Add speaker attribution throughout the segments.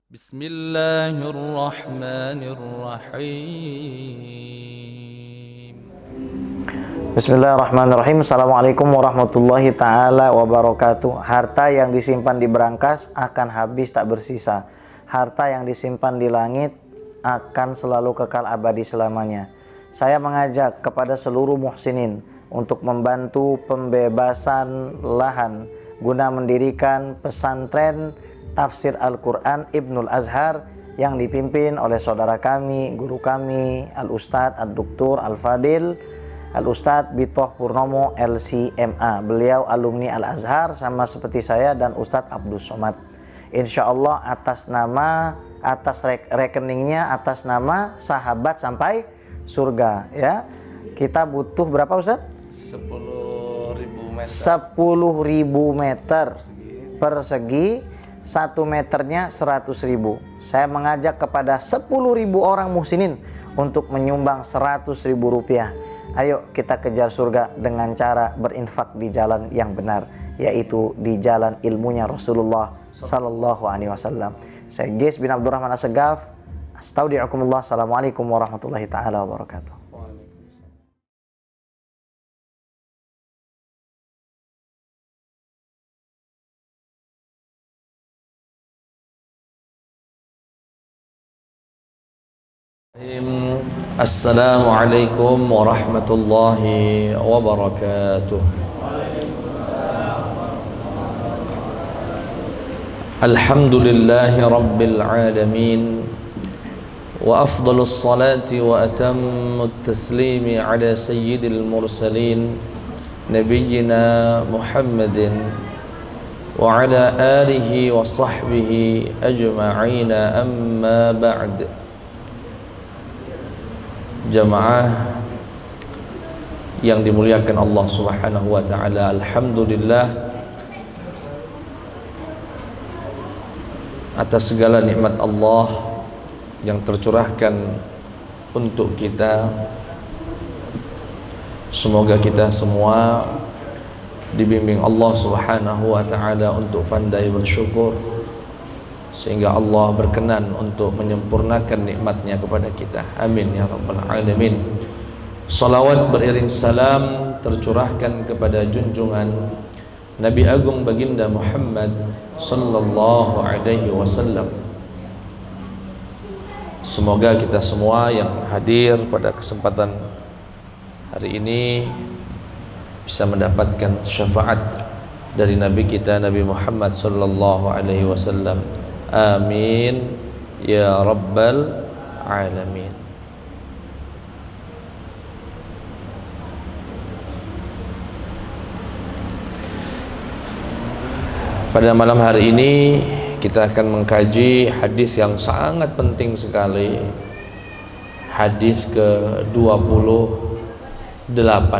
Speaker 1: Bismillahirrahmanirrahim.
Speaker 2: Bismillahirrahmanirrahim. Assalamualaikum warahmatullahi ta'ala wabarakatuh. Harta yang disimpan di berangkas akan habis tak bersisa. Harta yang disimpan di langit akan selalu kekal abadi selamanya. Saya mengajak kepada seluruh muhsinin untuk membantu pembebasan lahan guna mendirikan pesantren tafsir Al-Quran Ibnul Azhar yang dipimpin oleh saudara kami, guru kami, Al-Ustadz Ad-Duktur Al-Fadil Al-Ustadz Bitoh Purnomo LCMA. Beliau alumni Al-Azhar sama seperti saya dan Ustadz Abdus Somad. Insya Allah atas rekeningnya atas nama Sahabat Sampai Surga ya. Kita butuh berapa Ustadz?
Speaker 1: 10.000 meter.
Speaker 2: 10.000 meter persegi. 1 meternya 100.000. Saya mengajak kepada 10.000 orang muhsinin untuk menyumbang 100.000 rupiah. Ayo kita kejar surga dengan cara berinfak di jalan yang benar, yaitu di jalan ilmunya Rasulullah Sallallahu Alaihi Wasallam. Saya Gis bin Abdurrahman As-Segaf. Astaudi'ukumullah. Assalamualaikum warahmatullahi taala wabarakatuh.
Speaker 1: Assalamualaikum warahmatullahi wabarakatuh. Alhamdulillahi rabbil alamin. Wa afdalus salati wa atammut taslimi ala sayyidil mursalin nabiyyina Muhammadin wa ala alihi wa sahbihi ajma'ina, amma ba'd. Jamaah yang dimuliakan Allah Subhanahu wa taala, alhamdulillah atas segala nikmat Allah yang tercurahkan untuk kita. Semoga kita semua dibimbing Allah Subhanahu wa taala untuk pandai bersyukur, sehingga Allah berkenan untuk menyempurnakan nikmatnya kepada kita. Amin ya rabbal alamin. Salawat beriring salam tercurahkan kepada junjungan Nabi Agung Baginda Muhammad sallallahu alaihi wasallam. Semoga kita semua yang hadir pada kesempatan hari ini bisa mendapatkan syafaat dari Nabi kita Nabi Muhammad sallallahu alaihi wasallam. Amin ya rabbal alamin. Pada malam hari ini kita akan mengkaji hadis yang sangat penting sekali. Hadis ke-28.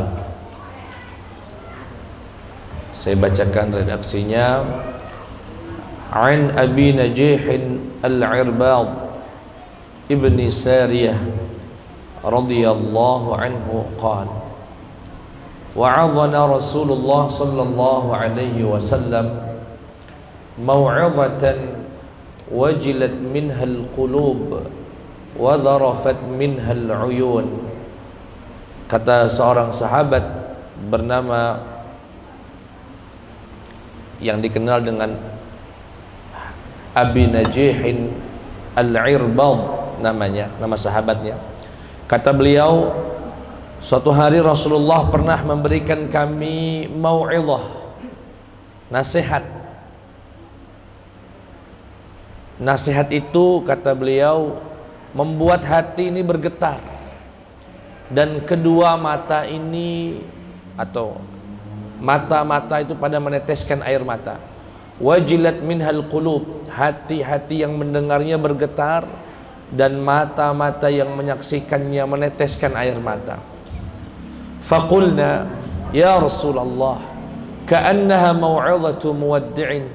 Speaker 1: Saya bacakan redaksinya. An Abi Najih Al-Irbad Ibni Sariyah radhiyallahu anhu qala wa'adhana Rasulullah sallallahu alaihi wasallam maw'izatan wajilat minha al-qulub wa dharafat minha al-uyun. Kata seorang sahabat bernama yang dikenal dengan Abi Najihin Al-Irbad namanya, nama sahabatnya. Kata beliau, suatu hari Rasulullah pernah memberikan kami mau'izah, nasihat. Nasihat itu, kata beliau, membuat hati ini bergetar, dan kedua mata ini, atau mata-mata itu pada meneteskan air mata. Wajilat minhal qulub, hati-hati yang mendengarnya bergetar, dan mata-mata yang menyaksikannya meneteskan air mata. Faqulna ya Rasulullah ka'annaha mau'izatu muwaddi'in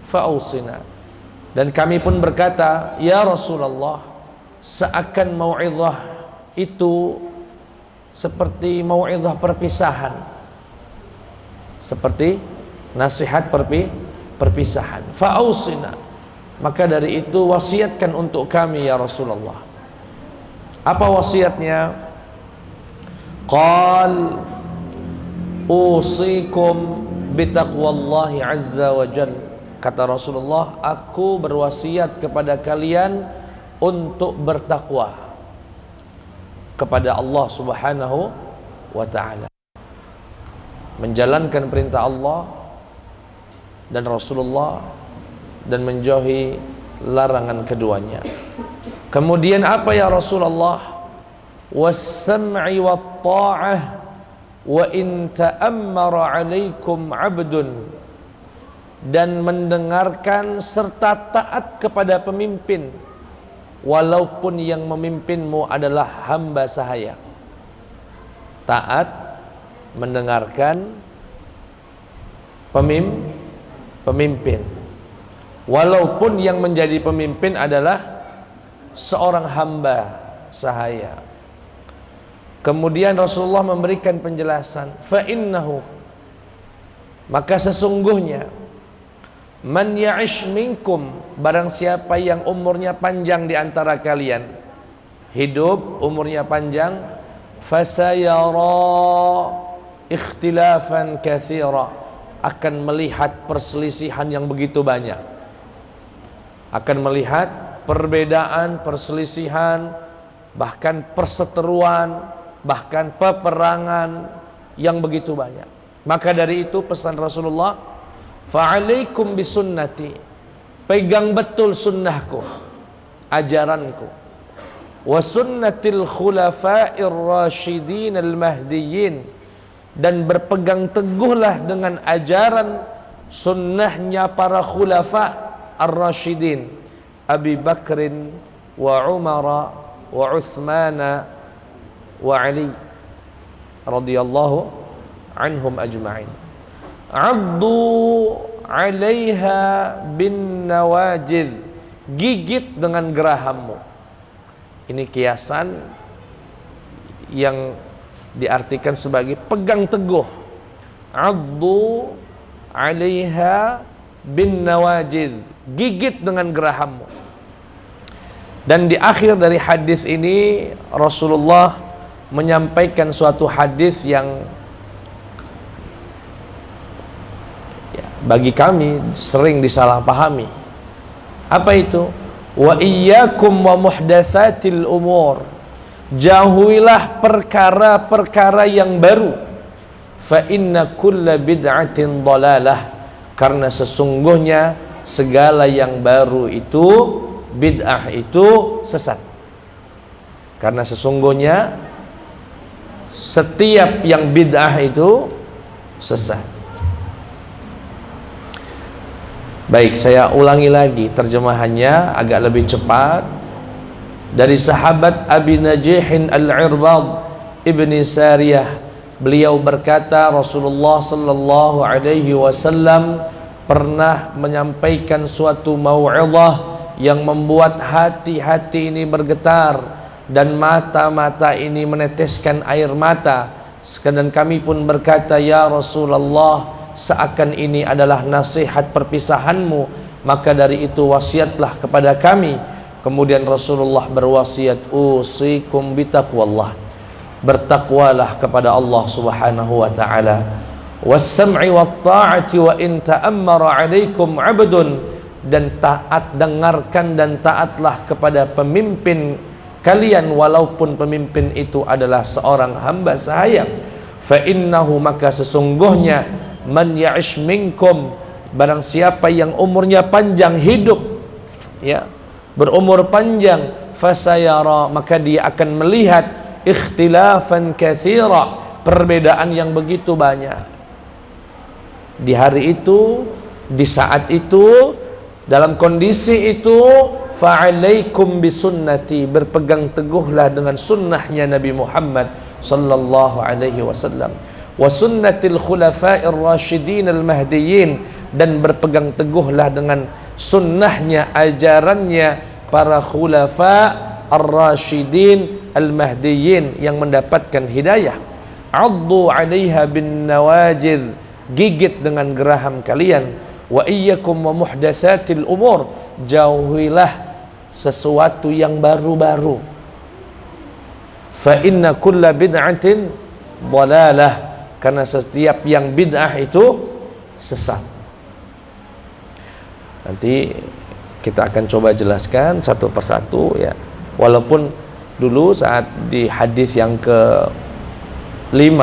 Speaker 1: fa'awsina. Dan kami pun berkata, ya Rasulullah, seakan mau'izah itu seperti mau'izah perpisahan, seperti nasihat perpisahan. Fa'ausina, Maka dari itu wasiatkan untuk kami ya Rasulullah. Apa wasiatnya? Qal usikum bitaqwallahi azza wa jal. Kata Rasulullah, aku berwasiat kepada kalian untuk bertakwa kepada Allah subhanahu wa ta'ala, menjalankan perintah Allah dan Rasulullah dan menjauhi larangan keduanya. Kemudian apa ya Rasulullah? Was-sam'i wat-ta'ah wa in ta'ammara 'alaikum 'abdun, dan mendengarkan serta taat kepada pemimpin walaupun yang memimpinmu adalah hamba sahaya. Taat, mendengarkan pemimpin walaupun yang menjadi pemimpin adalah seorang hamba sahaya. Kemudian Rasulullah memberikan penjelasan, fa innahu, maka sesungguhnya, man ya'ish minkum, barang siapa yang umurnya panjang di antara kalian, hidup umurnya panjang, fasayara ikhtilafan katsira, akan melihat perselisihan yang begitu banyak, akan melihat perbedaan, perselisihan, bahkan perseteruan, bahkan peperangan yang begitu banyak. Maka dari itu pesan Rasulullah, fa'alaikum bisunnati, pegang betul sunnahku, ajaranku, wa sunnatil khulafa'ir rasyidin al-mahdiyyin, dan berpegang teguhlah dengan ajaran sunnahnya para khulafa ar-rasyidin, Abi Bakrin wa Umar wa Uthman wa Ali radhiyallahu anhum ajma'in. Addu 'alaiha bin nawajid, gigit dengan gerahammu. Ini kiasan yang diartikan sebagai pegang teguh. Addu 'alaiha bin nawajid, gigit dengan gerahammu. Dan di akhir dari hadis ini Rasulullah menyampaikan suatu hadis yang bagi kami sering disalahpahami. Apa itu? Wa iyyakum wa muhdatsatil umur, jauhilah perkara-perkara yang baru. Fa inna kulla bid'atin dhalalah, karena sesungguhnya segala yang baru itu, bid'ah itu sesat. Karena sesungguhnya setiap yang bid'ah itu sesat. Baik, saya ulangi lagi terjemahannya agak lebih cepat. Dari sahabat Abi Najihin Al-Irbad Ibni Sariyah, beliau berkata Rasulullah sallallahu alaihi wasallam pernah menyampaikan suatu mau'izah yang membuat hati-hati ini bergetar dan mata-mata ini meneteskan air mata. Dan kami pun berkata, ya Rasulullah, seakan ini adalah nasihat perpisahanmu, maka dari itu wasiatlah kepada kami. Kemudian Rasulullah berwasiat, usikum bitaqwallah, bertakwalah kepada Allah subhanahu wa ta'ala, was-sam'i wat-ta'ati wa in ta'ammara 'alaikum 'abdun, dan taat, dengarkan dan taatlah kepada pemimpin kalian walaupun pemimpin itu adalah seorang hamba sahaya. Fa innahu, maka sesungguhnya, man ya'ish minkum, barang siapa yang umurnya panjang hidup, ya, berumur panjang, fasayara, maka dia akan melihat ikhtilafan katsira, perbedaan yang begitu banyak. Di hari itu, di saat itu, dalam kondisi itu, fa'alaikum bisunnati, berpegang teguhlah dengan sunnahnya Nabi Muhammad sallallahu alaihi wasallam, wa sunnatil khulafa'ir rasyidin al-mahdiyyin, dan berpegang teguhlah dengan sunnahnya, ajarannya para khulafa ar-rasyidin al-mahdiyyin yang mendapatkan hidayah. Addu 'alaiha bin nawajid, gigit dengan geraham kalian. Wa iyyakum wa muhdatsatil umur, jauhilah sesuatu yang baru-baru. Fa inna kulla bid'atin dhalalah, karena setiap yang bid'ah itu sesat. Nanti kita akan coba jelaskan satu persatu ya. Walaupun dulu saat di hadis yang ke-5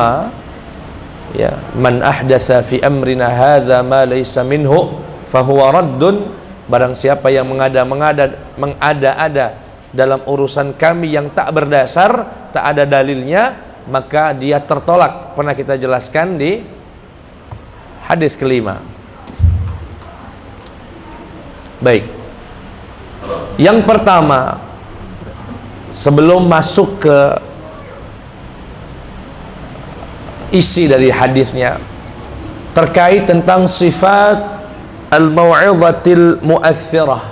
Speaker 1: ya, man ahdatsa fi amrina hadza ma laysa minhu fahuwa raddun, barang siapa yang mengada-ada dalam urusan kami yang tak berdasar, tak ada dalilnya, maka dia tertolak. Pernah kita jelaskan di hadis ke-5. Baik, yang pertama, sebelum masuk ke isi dari hadisnya, terkait tentang sifat al-mau'izatil mu'athirah,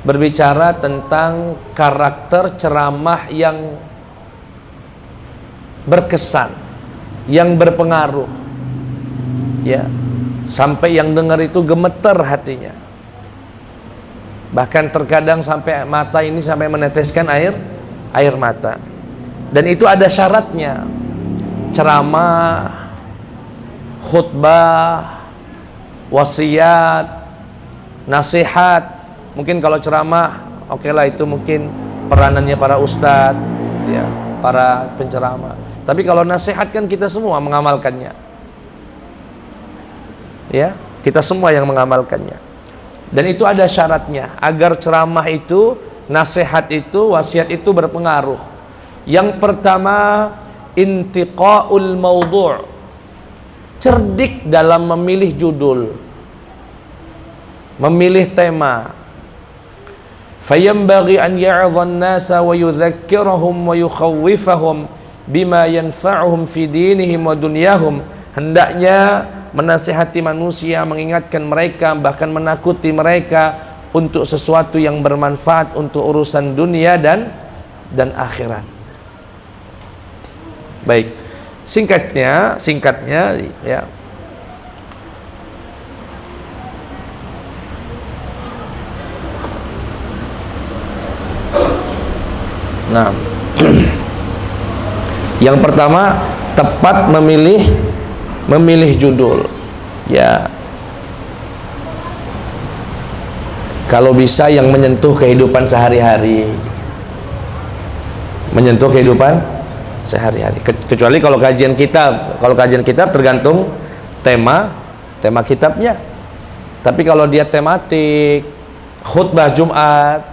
Speaker 1: berbicara tentang karakter ceramah yang berkesan, yang berpengaruh ya, sampai yang dengar itu gemeter hatinya, bahkan terkadang sampai mata ini sampai meneteskan air mata. Dan itu ada syaratnya. Ceramah, khutbah, wasiat, nasihat. Mungkin kalau ceramah, oke lah, itu mungkin peranannya para ustadz ya, para penceramah. Tapi kalau nasihat kan kita semua mengamalkannya ya, kita semua yang mengamalkannya. Dan itu ada syaratnya agar ceramah itu, nasihat itu, wasiat itu berpengaruh. Yang pertama, intiqaul mawdu', cerdik dalam memilih judul, memilih tema. Fayambaghi an ya'dhan nasa wa yudzakkirahum wa yukhawwifahum bima yanfa'uhum fi dinihim wa dunyahum. Hendaknya menasihati manusia, mengingatkan mereka, bahkan menakuti mereka untuk sesuatu yang bermanfaat untuk urusan dunia dan akhirat. Baik, singkatnya ya, nah yang pertama, tepat memilih judul ya. Kalau bisa yang menyentuh kehidupan sehari-hari, menyentuh kehidupan sehari-hari. Kecuali kalau kajian kitab tergantung tema kitabnya. Tapi kalau dia tematik khutbah Jumat,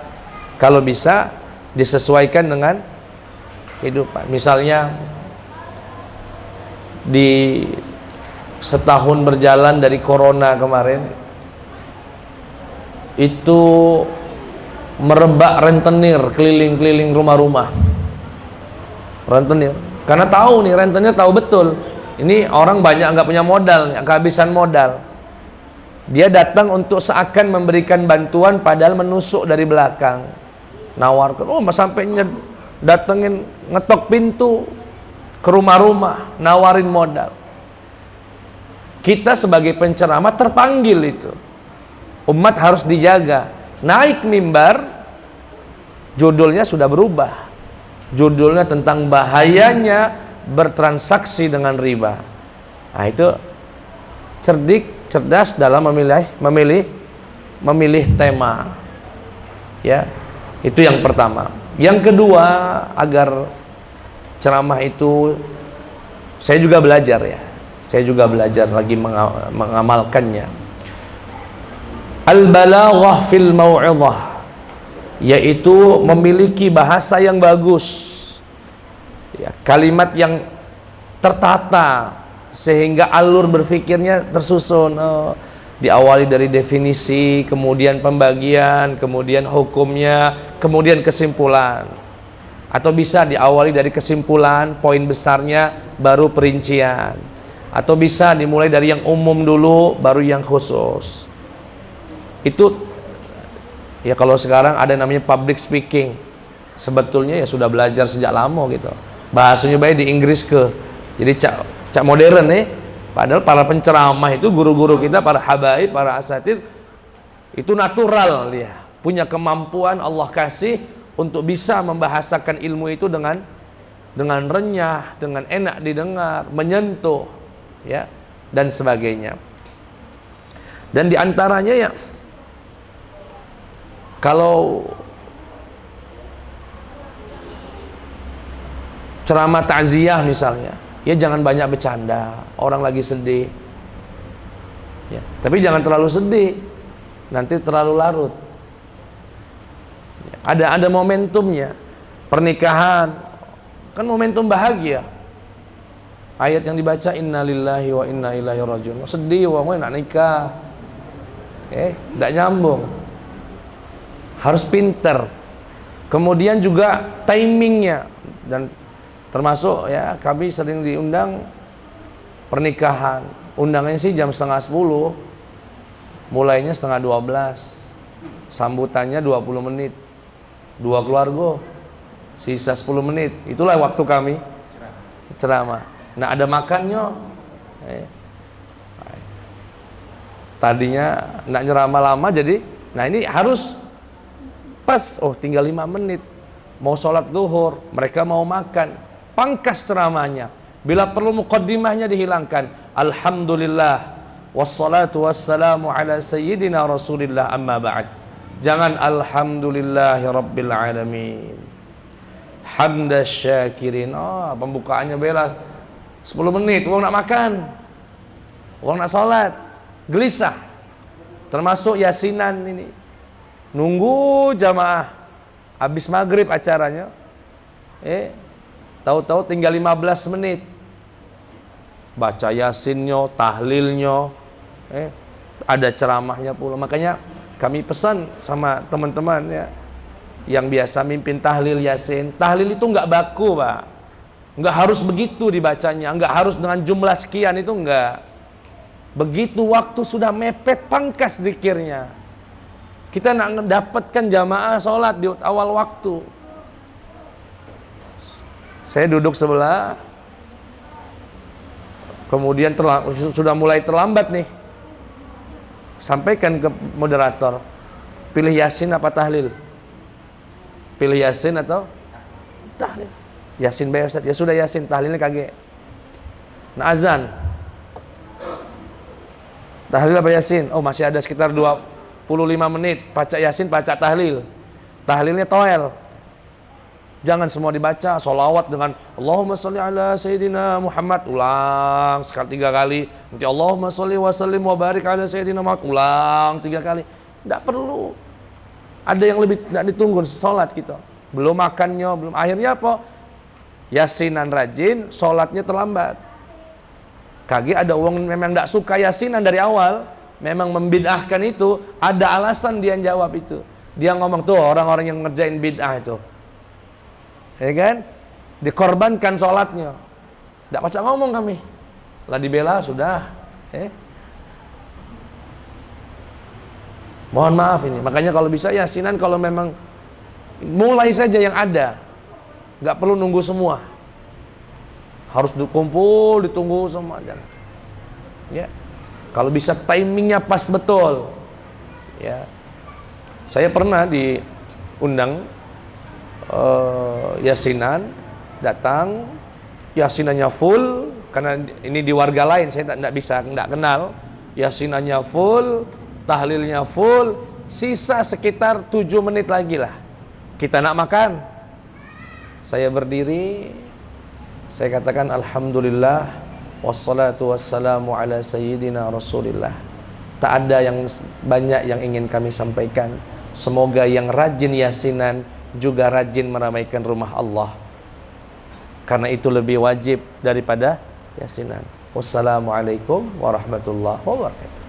Speaker 1: kalau bisa disesuaikan dengan kehidupan. Misalnya di setahun berjalan dari corona kemarin, itu merebak rentenir keliling-keliling rumah-rumah. Rentenir, karena tahu nih, rentenir tahu betul ini orang banyak nggak punya modal, kehabisan modal. Dia datang untuk seakan memberikan bantuan, padahal menusuk dari belakang, nawarkan, sampai datengin, ngetok pintu ke rumah-rumah, nawarin modal. Kita sebagai penceramah terpanggil itu. Umat harus dijaga. Naik mimbar, judulnya sudah berubah. Judulnya tentang bahayanya bertransaksi dengan riba. Nah, itu cerdas dalam memilih tema. Ya, itu yang pertama. Yang kedua, agar ceramah itu, saya juga belajar ya. Saya juga belajar lagi mengamalkannya. Al-balaghah fil mau'izah, yaitu memiliki bahasa yang bagus ya, kalimat yang tertata sehingga alur berpikirnya tersusun. Diawali dari definisi, kemudian pembagian, kemudian hukumnya, kemudian kesimpulan. Atau bisa diawali dari kesimpulan, poin besarnya, baru perincian. Atau bisa dimulai dari yang umum dulu, baru yang khusus. Itu ya, kalau sekarang ada namanya public speaking, sebetulnya ya sudah belajar sejak lama gitu. Bahasanya baik di Inggris jadi cak modern nih. Padahal para penceramah itu, guru-guru kita, para habaib, para asatid, Itu natural dia. Punya kemampuan Allah kasih untuk bisa membahasakan ilmu itu dengan renyah, dengan enak didengar, menyentuh, ya, dan sebagainya. Dan diantaranya ya, kalau ceramah takziah misalnya, ya jangan banyak bercanda, orang lagi sedih, ya, tapi jangan terlalu sedih, nanti terlalu larut. Ada momentumnya. Pernikahan kan momentum bahagia. Ayat yang dibaca innalillahi wa inna ilaihi rajiun. Sedih wong nak nikah. Enggak nyambung. Harus pinter. Kemudian juga timingnya, dan termasuk ya kami sering diundang pernikahan. Undangannya sih jam 11:30. Mulainya 11:30. Sambutannya 20 menit. 2 keluarga, sisa 10 menit. Itulah waktu kami ceramah. Nah, ada makannya. Tadinya nak ceramah lama, jadi nah ini harus pas. Oh, tinggal 5 menit mau sholat zuhur, mereka mau makan, pangkas ceramahnya. Bila perlu muqaddimahnya dihilangkan. Alhamdulillah wassalatu wassalamu ala sayyidina Rasulillah amma ba'd. Jangan alhamdulillahi rabbil alamin hamdas syakirin. Pembukaannya bela 10 menit. Uang nak makan, uang nak sholat, gelisah. Termasuk yasinan ini, nunggu jamaah habis maghrib acaranya, tahu-tahu tinggal 15 menit baca yasinnya, tahlilnya, ada ceramahnya pula. Makanya kami pesan sama teman-teman ya, yang biasa mimpin tahlil yasin, tahlil itu nggak baku, Pak. Nggak harus begitu dibacanya, nggak harus dengan jumlah sekian, itu nggak. Begitu waktu sudah mepet, pangkas zikirnya. Kita nak dapatkan jamaah sholat di awal waktu. Saya duduk sebelah, kemudian sudah mulai terlambat nih. Sampaikan ke moderator, pilih yasin apa tahlil? Pilih yasin atau tahlil? Yasin bayar Ustaz. Ya sudah yasin, tahlilnya kagak. Nah, azan, tahlil apa yasin? Oh, masih ada sekitar 25 menit. Baca yasin, baca tahlil. Tahlilnya toel. Jangan semua dibaca, sholawat dengan Allahumma sholli ala Sayyidina Muhammad, ulang sekali 3 kali. Nanti Allahumma sholli wa sallim wa barik ala Sayyidina Muhammad, ulang 3 kali. Tidak perlu. Ada yang lebih tidak ditunggu, sholat kita. Belum makannya, belum. Akhirnya apa? Yasinan rajin, sholatnya terlambat. Kaki ada orang memang tidak suka yasinan dari awal, memang membid'ahkan itu, ada alasan dia jawab itu. Dia ngomong tuh orang-orang yang ngerjain bid'ah itu. Ya kan? Dikorbankan sholatnya. Tidak pasang ngomong kami. Lah dibela sudah. Mohon maaf ini. Makanya kalau bisa yasinan, kalau memang mulai saja yang ada. Nggak perlu nunggu semua. Harus dikumpul, ditunggu semua. Jangan. Ya. Kalau bisa timingnya pas betul. Ya. Saya pernah diundang yasinan, datang, yasinannya full, karena ini di warga lain, saya tidak bisa, tidak kenal. Yasinannya full, tahlilnya full, sisa sekitar 7 menit lagi lah kita nak makan. Saya berdiri, saya katakan alhamdulillah wassalatu wassalamu ala sayyidina Rasulillah. Tak ada yang banyak yang ingin kami sampaikan. Semoga yang rajin yasinan juga rajin meramaikan rumah Allah, karena itu lebih wajib daripada yasinan. Wassalamualaikum warahmatullahi wabarakatuh.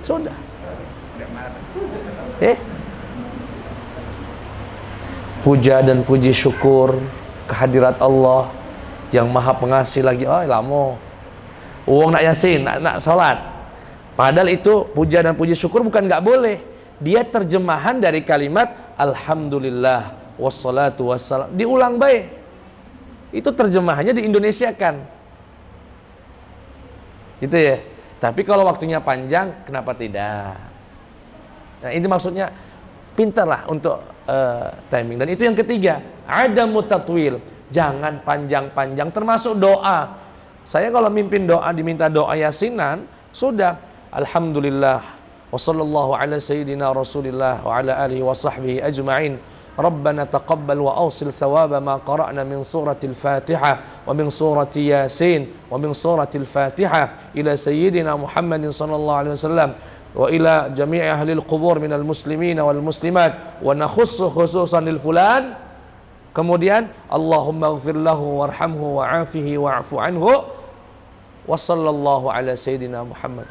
Speaker 1: Sudah. Puja dan puji syukur kehadirat Allah yang maha pengasih lagi. Lama uang nak yasin, nak salat. Padahal itu puja dan puji syukur bukan nggak boleh. Dia terjemahan dari kalimat alhamdulillah wassalatu wassalam, diulang baik. Itu terjemahannya di Indonesia kan, gitu ya. Tapi kalau waktunya panjang, kenapa tidak? Nah, ini maksudnya pintarlah untuk timing. Dan itu yang ketiga, ada mutatwil, jangan panjang-panjang, termasuk doa. Saya kalau mimpin doa diminta doa yasinan, sudah alhamdulillah wa sallallahu ala sayyidina rasulillah wa ala alihi wa sahbihi ajma'in. Rabbana taqabbal wa awsil thawaba ma qara'na min suratil Fatihah wa min surati Yasin wa min suratil Fatihah ila sayyidina Muhammadin sallallahu alaihi wasallam wa ila jami'i ahli al-qubur minal muslimin wal muslimat wa nakhussu khususan lil fulan. Kemudian Allahumma ighfir lahu warhamhu wa'afihi wa'fu anhu wa sallallahu ala sayyidina Muhammad.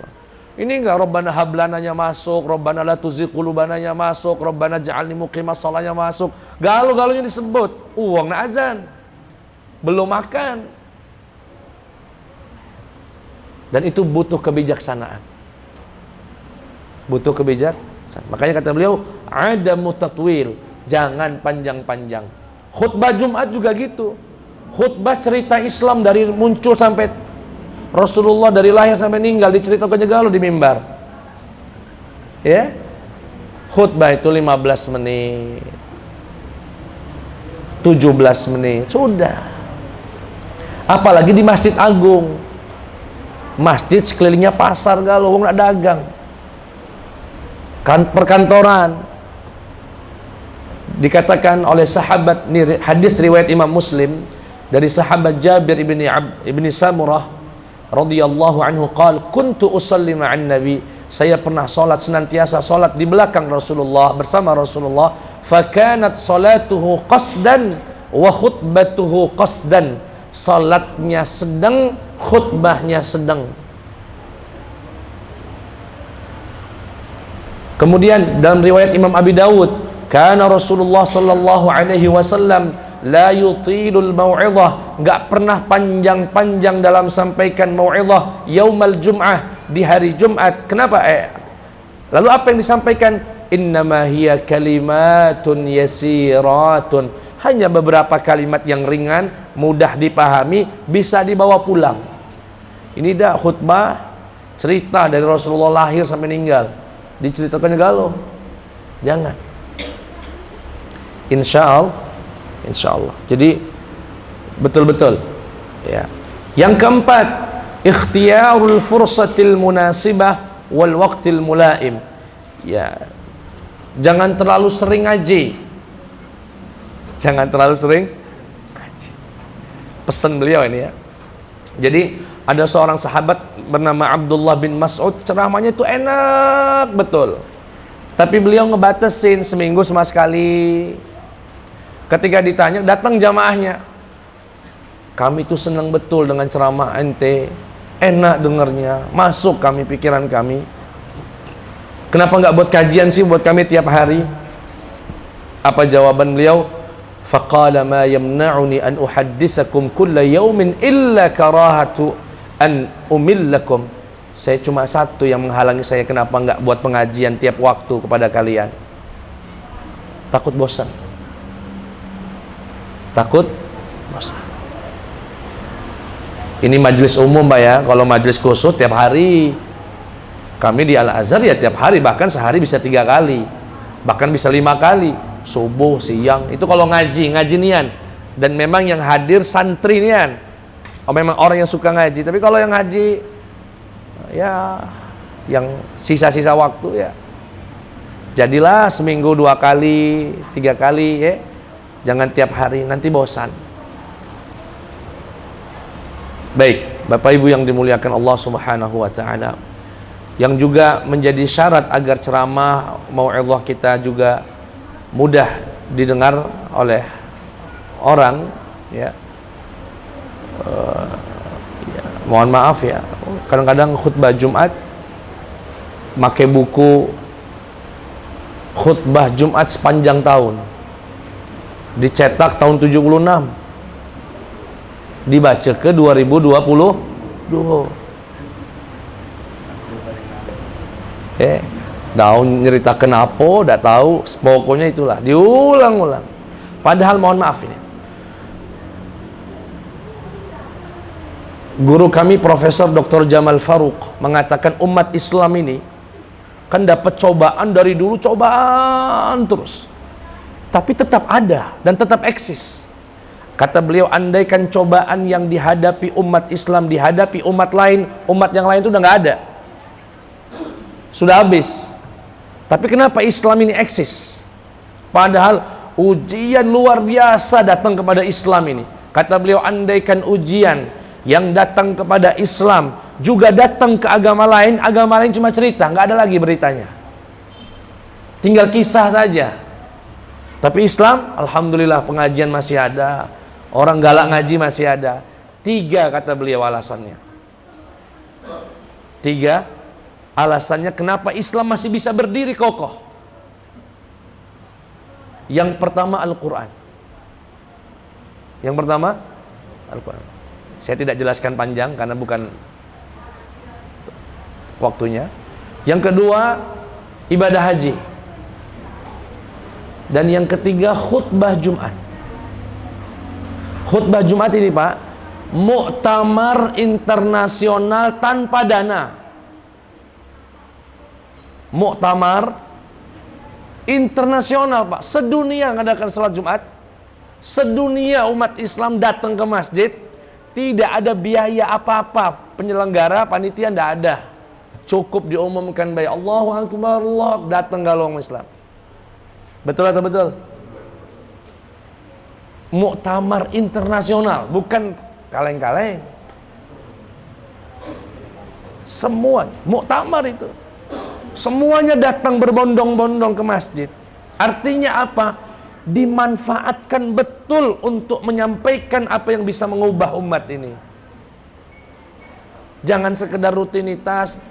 Speaker 1: Ini enggak Rabbana hablananya masuk, Rabbana la tuzigh qulubananya masuk, Rabbana ja'alni muqimas shalahnya masuk. Galau-galunya disebut, uang na azan. Belum makan. Dan itu butuh kebijaksanaan. Butuh kebijaksanaan. Makanya kata beliau, ada mutatwil, jangan panjang-panjang. Khutbah Jumat juga gitu. Khutbah cerita Islam dari muncul sampai Rasulullah dari lahir sampai meninggal diceritakan juga di mimbar. Ya. Khutbah itu 15 menit. 17 menit, sudah. Apalagi di Masjid Agung. Masjid sekelilingnya pasar galau, wong nak dagang. Kan perkantoran. Dikatakan oleh sahabat, ini hadis riwayat Imam Muslim dari sahabat Jabir ibni Samurah radhiyallahu anhu qala kuntu usalli ma'an nabi, saya pernah salat, senantiasa salat di belakang Rasulullah, bersama Rasulullah. Fakanat salatuhu qasdan wa khutbatuhu qasdan, salatnya sedang, khutbahnya sedang. Kemudian dalam riwayat Imam Abi Dawud, kana Rasulullah sallallahu alaihi wasallam la yutilul mau'izah, enggak pernah panjang-panjang dalam sampaikan mau'izah yaumal jum'ah, di hari Jumat. Kenapa? Lalu apa yang disampaikan? Innama hiya kalimatun yasiratun, hanya beberapa kalimat yang ringan, mudah dipahami, bisa dibawa pulang. Ini dah khutbah cerita dari Rasulullah lahir sampai meninggal, diceritakan galau. Jangan. Insya Allah. Jadi betul-betul ya. Yang keempat, ikhtiyarul fursatil munasibah wal waqtil mulaim. Ya. Jangan terlalu sering ngaji. Jangan terlalu sering ngaji. Pesan beliau ini ya. Jadi ada seorang sahabat bernama Abdullah bin Mas'ud, ceramahnya itu enak betul. Tapi beliau ngebatasin seminggu cuma sekali. Ketika ditanya, datang jamaahnya, kami itu senang betul dengan ceramah ente, enak dengarnya, masuk kami pikiran kami. Kenapa nggak buat kajian sih buat kami tiap hari? Apa jawaban beliau? Faqala ma yamna'uni an uhadditsakum kulla yawmin illa karahatu an umillakum. Saya cuma satu yang menghalangi saya, kenapa nggak buat pengajian tiap waktu kepada kalian? Takut bosan. Takut bosan. Ini majelis umum Pak ya. Kalau majelis khusus tiap hari. Kami di Al-Azhar ya tiap hari, bahkan sehari bisa 3 kali, bahkan bisa 5 kali, subuh, siang. Itu kalau ngaji nian. Dan memang yang hadir santri nian. Memang orang yang suka ngaji. Tapi kalau yang ngaji ya yang sisa-sisa waktu ya, jadilah seminggu 2 kali 3 kali ya. Jangan tiap hari, nanti bosan. Baik, Bapak Ibu yang dimuliakan Allah Subhanahu wa taala, yang juga menjadi syarat agar ceramah mau'izah kita juga mudah didengar oleh orang ya. Mohon maaf ya, kadang-kadang khutbah Jumat pakai buku khutbah Jumat sepanjang tahun, dicetak tahun 76, dibaca ke 2020. Daun nyerita kenapa, tidak tahu, pokoknya itulah diulang-ulang. Padahal mohon maaf ini, guru kami Profesor Dr. Jamal Faruq mengatakan umat Islam ini Kan dapat cobaan dari dulu, cobaan terus. Tapi tetap ada dan tetap eksis. Kata beliau, andaikan cobaan yang dihadapi umat Islam dihadapi umat lain, umat yang lain itu udah nggak ada, sudah habis. Tapi kenapa Islam ini eksis? Padahal ujian luar biasa datang kepada Islam ini. Kata beliau, andaikan ujian yang datang kepada Islam juga datang ke agama lain cuma cerita, nggak ada lagi beritanya, tinggal kisah saja. Tapi Islam, alhamdulillah, pengajian masih ada, orang galak ngaji masih ada. 3 kata beliau alasannya. 3 alasannya kenapa Islam masih bisa berdiri kokoh. Yang pertama Al-Quran. Yang pertama Al-Quran. Saya tidak jelaskan panjang karena bukan waktunya. Yang kedua ibadah haji. Dan yang ketiga khutbah Jumat. Khutbah Jumat ini Pak, muktamar internasional tanpa dana. Muktamar internasional Pak, sedunia mengadakan salat Jumat. Sedunia umat Islam datang ke masjid, tidak ada biaya apa-apa, penyelenggara, panitia tidak ada. Cukup diumumkan baik Allahu Akbar, Allah, datang galong Islam. Betul atau betul? Muktamar internasional, bukan kaleng-kaleng. Semua muktamar itu. Semuanya datang berbondong-bondong ke masjid. Artinya apa? Dimanfaatkan betul untuk menyampaikan apa yang bisa mengubah umat ini. Jangan sekedar rutinitas,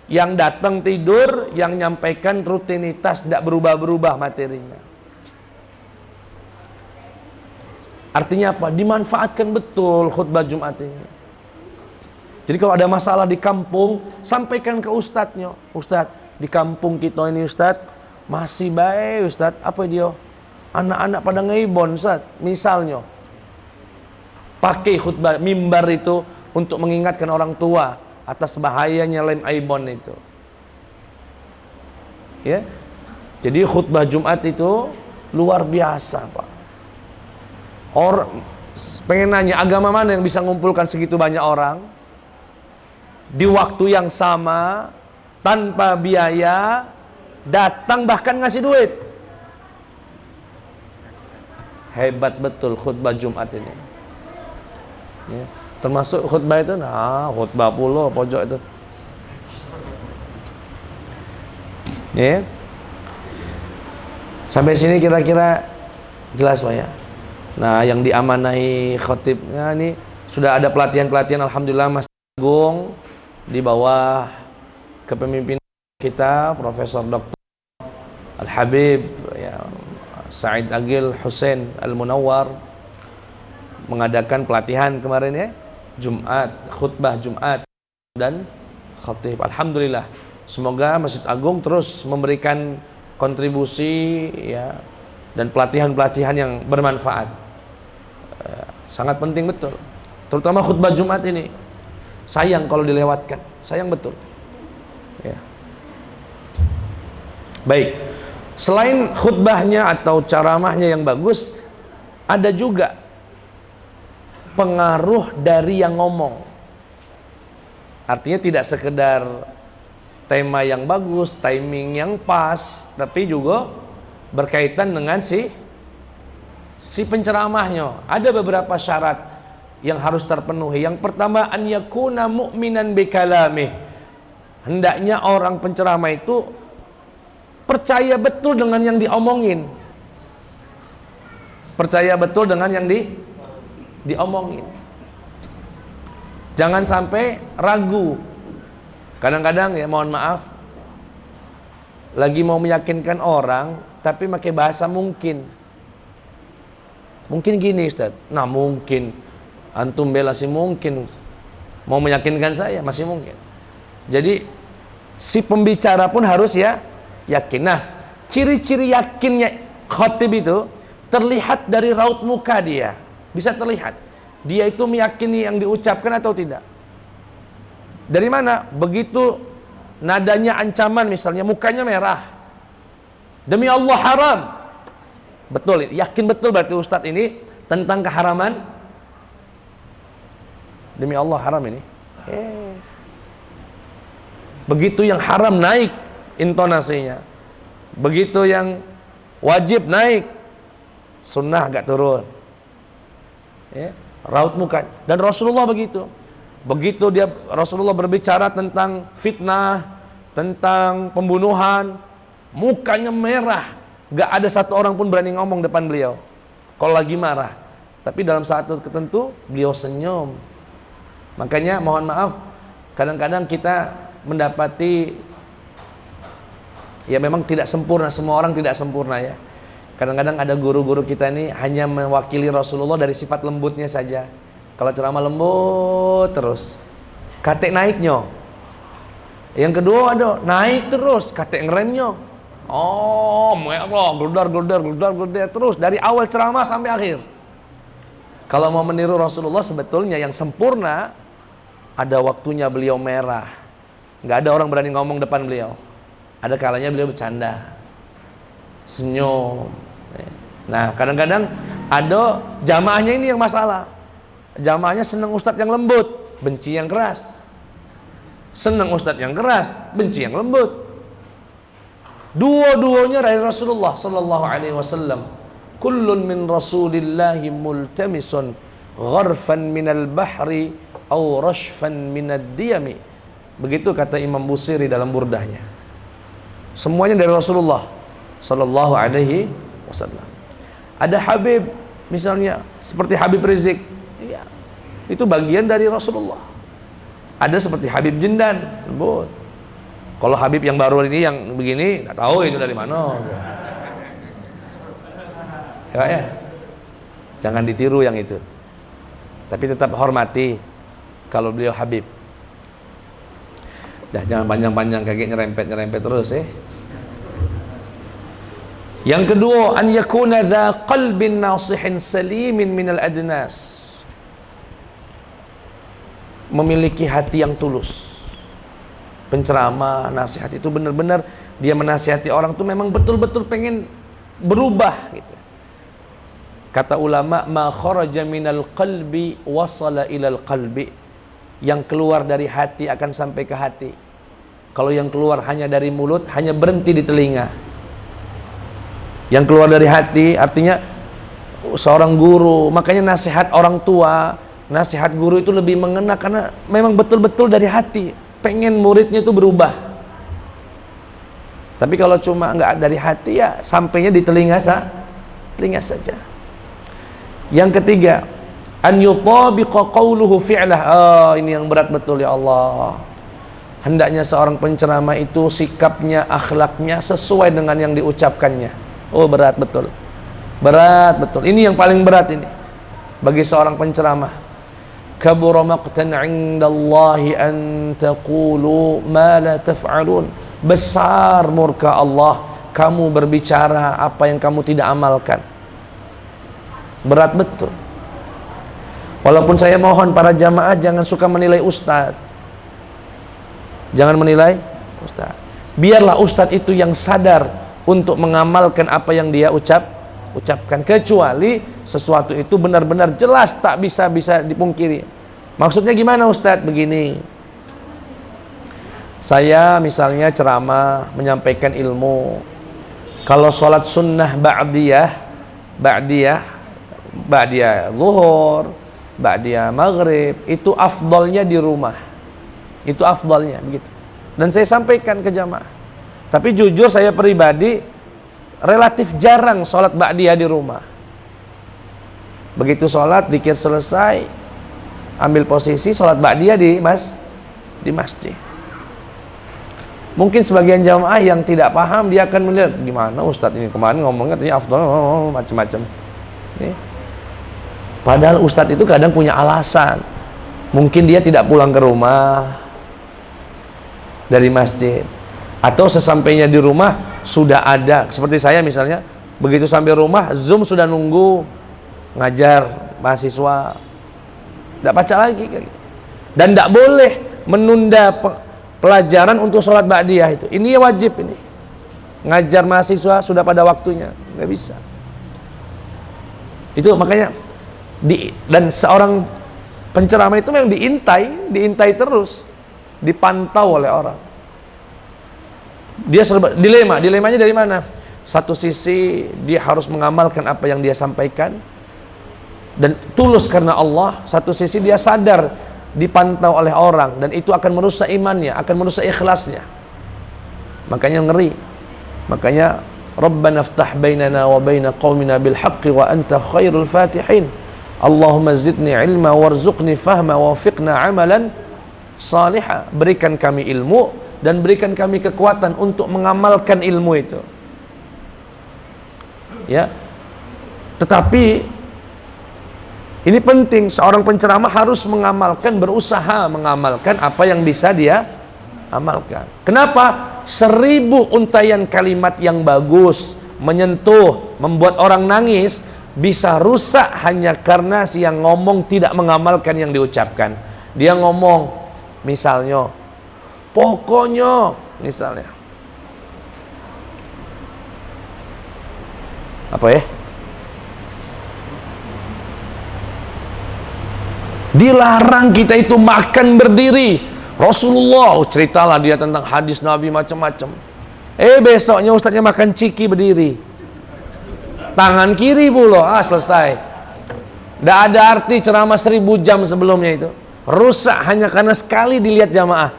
Speaker 1: yang datang tidur, yang nyampaikan rutinitas, tidak berubah-berubah materinya. Artinya apa? Dimanfaatkan betul khutbah Jumat ini. Jadi kalau ada masalah di kampung, sampaikan ke ustadznya. Ustadz, di kampung kita ini Ustadz, masih baik Ustadz, apa dia? Anak-anak pada ngeibon Ustadz, misalnya. Pakai khutbah mimbar itu untuk mengingatkan orang tua atas bahayanya lem aibon itu. Ya. Jadi khutbah Jumat itu luar biasa, Pak. Orang pengen nanya, agama mana yang bisa mengumpulkan segitu banyak orang di waktu yang sama, tanpa biaya, datang bahkan ngasih duit. Hebat betul khutbah Jumat ini. Ya. Termasuk khutbah itu, khutbah pulau pojok itu. Ya. Sampai sini kira-kira jelas Pak ya. Nah, yang diamanahi khotibnya ini sudah ada pelatihan-pelatihan, alhamdulillah Mas Agung di bawah kepemimpinan kita Profesor Dr. Al-Habib ya, Said Agil Hussein Al-Munawwar mengadakan pelatihan kemarin ya, Jumat, khutbah Jumat dan khatib. Alhamdulillah. Semoga Masjid Agung terus memberikan kontribusi ya dan pelatihan-pelatihan yang bermanfaat. Sangat penting betul. Terutama khutbah Jumat ini. Sayang kalau dilewatkan. Sayang betul. Ya. Baik. Selain khutbahnya atau ceramahnya yang bagus, ada juga pengaruh dari yang ngomong. Artinya tidak sekedar tema yang bagus, timing yang pas, tapi juga berkaitan dengan si penceramahnya. Ada beberapa syarat yang harus terpenuhi. Yang pertama, an yakuna mu'minan bikalamih. Hendaknya orang penceramah itu percaya betul dengan yang diomongin. Percaya betul dengan yang diomongin. Jangan sampai ragu. Kadang-kadang ya, mohon maaf, lagi mau meyakinkan orang tapi pakai bahasa mungkin. Mungkin gini Ustaz. Nah mungkin antum bela sih mungkin mau meyakinkan saya masih mungkin. Jadi si pembicara pun harus ya yakin. Nah, ciri-ciri yakinnya khatib itu terlihat dari raut muka dia. Bisa terlihat. Dia itu meyakini yang diucapkan atau tidak. Dari mana? Begitu nadanya ancaman, misalnya mukanya merah, demi Allah haram. Betul, yakin betul berarti Ustadz ini tentang keharaman. Demi Allah haram ini. Begitu yang haram naik intonasinya, begitu yang wajib naik, sunnah agak turun. Raut muka. Dan Rasulullah begitu. Begitu Rasulullah berbicara tentang fitnah, tentang pembunuhan, mukanya merah. Gak ada satu orang pun berani ngomong depan beliau kalau lagi marah. Tapi dalam saat tertentu beliau senyum. Makanya mohon maaf, kadang-kadang kita mendapati, ya memang tidak sempurna, semua orang tidak sempurna ya. Kadang-kadang ada guru-guru kita ini hanya mewakili Rasulullah dari sifat lembutnya saja. Kalau ceramah lembut terus, katek naiknya. Yang kedua ada naik terus, katek ngerennya. Oh, merah, geldar terus dari awal ceramah sampai akhir. Kalau mau meniru Rasulullah sebetulnya yang sempurna, ada waktunya beliau merah. Nggak ada orang berani ngomong depan beliau. Ada kalanya beliau bercanda, senyum. Nah, kadang-kadang ada jamaahnya ini yang masalah. Jamaahnya senang ustadz yang lembut, benci yang keras. Senang ustadz yang keras, benci yang lembut. Dua-duanya dari Rasulullah sallallahu alaihi wasallam. Kullun min Rasulillahi multamisun gharfan minal bahri aw rashfan minad diyami. Begitu kata Imam Busiri dalam burdahnya. Semuanya dari Rasulullah sallallahu alaihi wasallam. Ada Habib misalnya seperti Habib Rizik, ya, itu bagian dari Rasulullah. Ada seperti Habib Jindan, lembut. Kalau Habib yang baru ini yang begini, nggak tahu itu dari mana. Ya, jangan ditiru yang itu. Tapi tetap hormati kalau beliau Habib. Dah, jangan panjang-panjang kaki nyerempet terus ya. Yang kedua, an yakuna dza qalbin nasihin salimin minal adnas. Memiliki hati yang tulus. Penceramah, nasihat itu benar-benar dia menasihati orang tuh memang betul-betul pengen berubah gitu. Kata ulama, ma kharaja minal qalbi wasala ilal qalbi. Yang keluar dari hati akan sampai ke hati. Kalau yang keluar hanya dari mulut, hanya berhenti di telinga. Yang keluar dari hati artinya seorang guru, makanya nasihat orang tua, nasihat guru itu lebih mengena karena memang betul-betul dari hati, pengen muridnya itu berubah. Tapi kalau cuma nggak dari hati, ya sampainya di telinga saja. Yang ketiga, an yutabiqa qawluhu fi'lah. Ini yang berat betul ya Allah. Hendaknya seorang penceramah itu sikapnya, akhlaknya sesuai dengan yang diucapkannya. Oh, berat betul. Berat betul. Ini yang paling berat ini bagi seorang penceramah. Kabura maqtan 'indallahi an taqulu ma la taf'alun. Besar murka Allah kamu berbicara apa yang kamu tidak amalkan. Berat betul. Walaupun saya mohon para jamaah jangan suka menilai ustaz. Jangan menilai ustaz. Biarlah ustaz itu yang sadar untuk mengamalkan apa yang dia ucapkan, kecuali sesuatu itu benar-benar jelas tak bisa dipungkiri. Maksudnya gimana Ustadz? Begini, saya misalnya ceramah menyampaikan ilmu, kalau sholat sunnah ba'diyah zuhur, ba'diyah maghrib, itu afdolnya di rumah, itu afdolnya begitu. Dan saya sampaikan ke jamaah. Tapi jujur saya pribadi relatif jarang sholat ba'diyah di rumah. Begitu sholat, zikir selesai, ambil posisi sholat ba'diyah di masjid. Mungkin sebagian jamaah yang tidak paham, dia akan melihat gimana Ustadz ini kemarin ngomongnya ternyata afdal macam-macam. Padahal Ustadz itu kadang punya alasan. Mungkin dia tidak pulang ke rumah dari masjid, atau sesampainya di rumah sudah ada, seperti saya misalnya, begitu sampai rumah Zoom sudah nunggu ngajar mahasiswa, tidak baca lagi. Dan tidak boleh menunda pelajaran untuk sholat ba'diyah itu. Ini wajib ini. Ngajar mahasiswa sudah pada waktunya, nggak bisa. Itu makanya dan seorang penceramah itu memang diintai terus, dipantau oleh orang. Dia serba dilemanya dari mana? Satu sisi dia harus mengamalkan apa yang dia sampaikan dan tulus karena Allah. Satu sisi dia sadar dipantau oleh orang dan itu akan merusak imannya, akan merusak ikhlasnya. Makanya ngeri. Makanya Rabbana ftah bainana wa baina qaumina bil haqqi wa anta khairul fatihin. Allahumma zidni ilma warzuqni fahma wafiqna amalan salihah. Berikan kami ilmu dan berikan kami kekuatan untuk mengamalkan ilmu itu. Ya. Tetapi ini penting, seorang penceramah harus berusaha mengamalkan apa yang bisa dia amalkan. Kenapa? 1000 untaian kalimat yang bagus, menyentuh, membuat orang nangis, bisa rusak hanya karena si yang ngomong tidak mengamalkan yang diucapkan. Dia ngomong, misalnya, pokoknya, misalnya, apa ya? Dilarang kita itu makan berdiri. Rasulullah ceritalah dia tentang hadis Nabi macam-macam. Besoknya ustaznya makan ciki berdiri. Tangan kiri pula, selesai. Tidak ada arti ceramah 1000 jam sebelumnya itu. Rusak hanya karena sekali dilihat jamaah.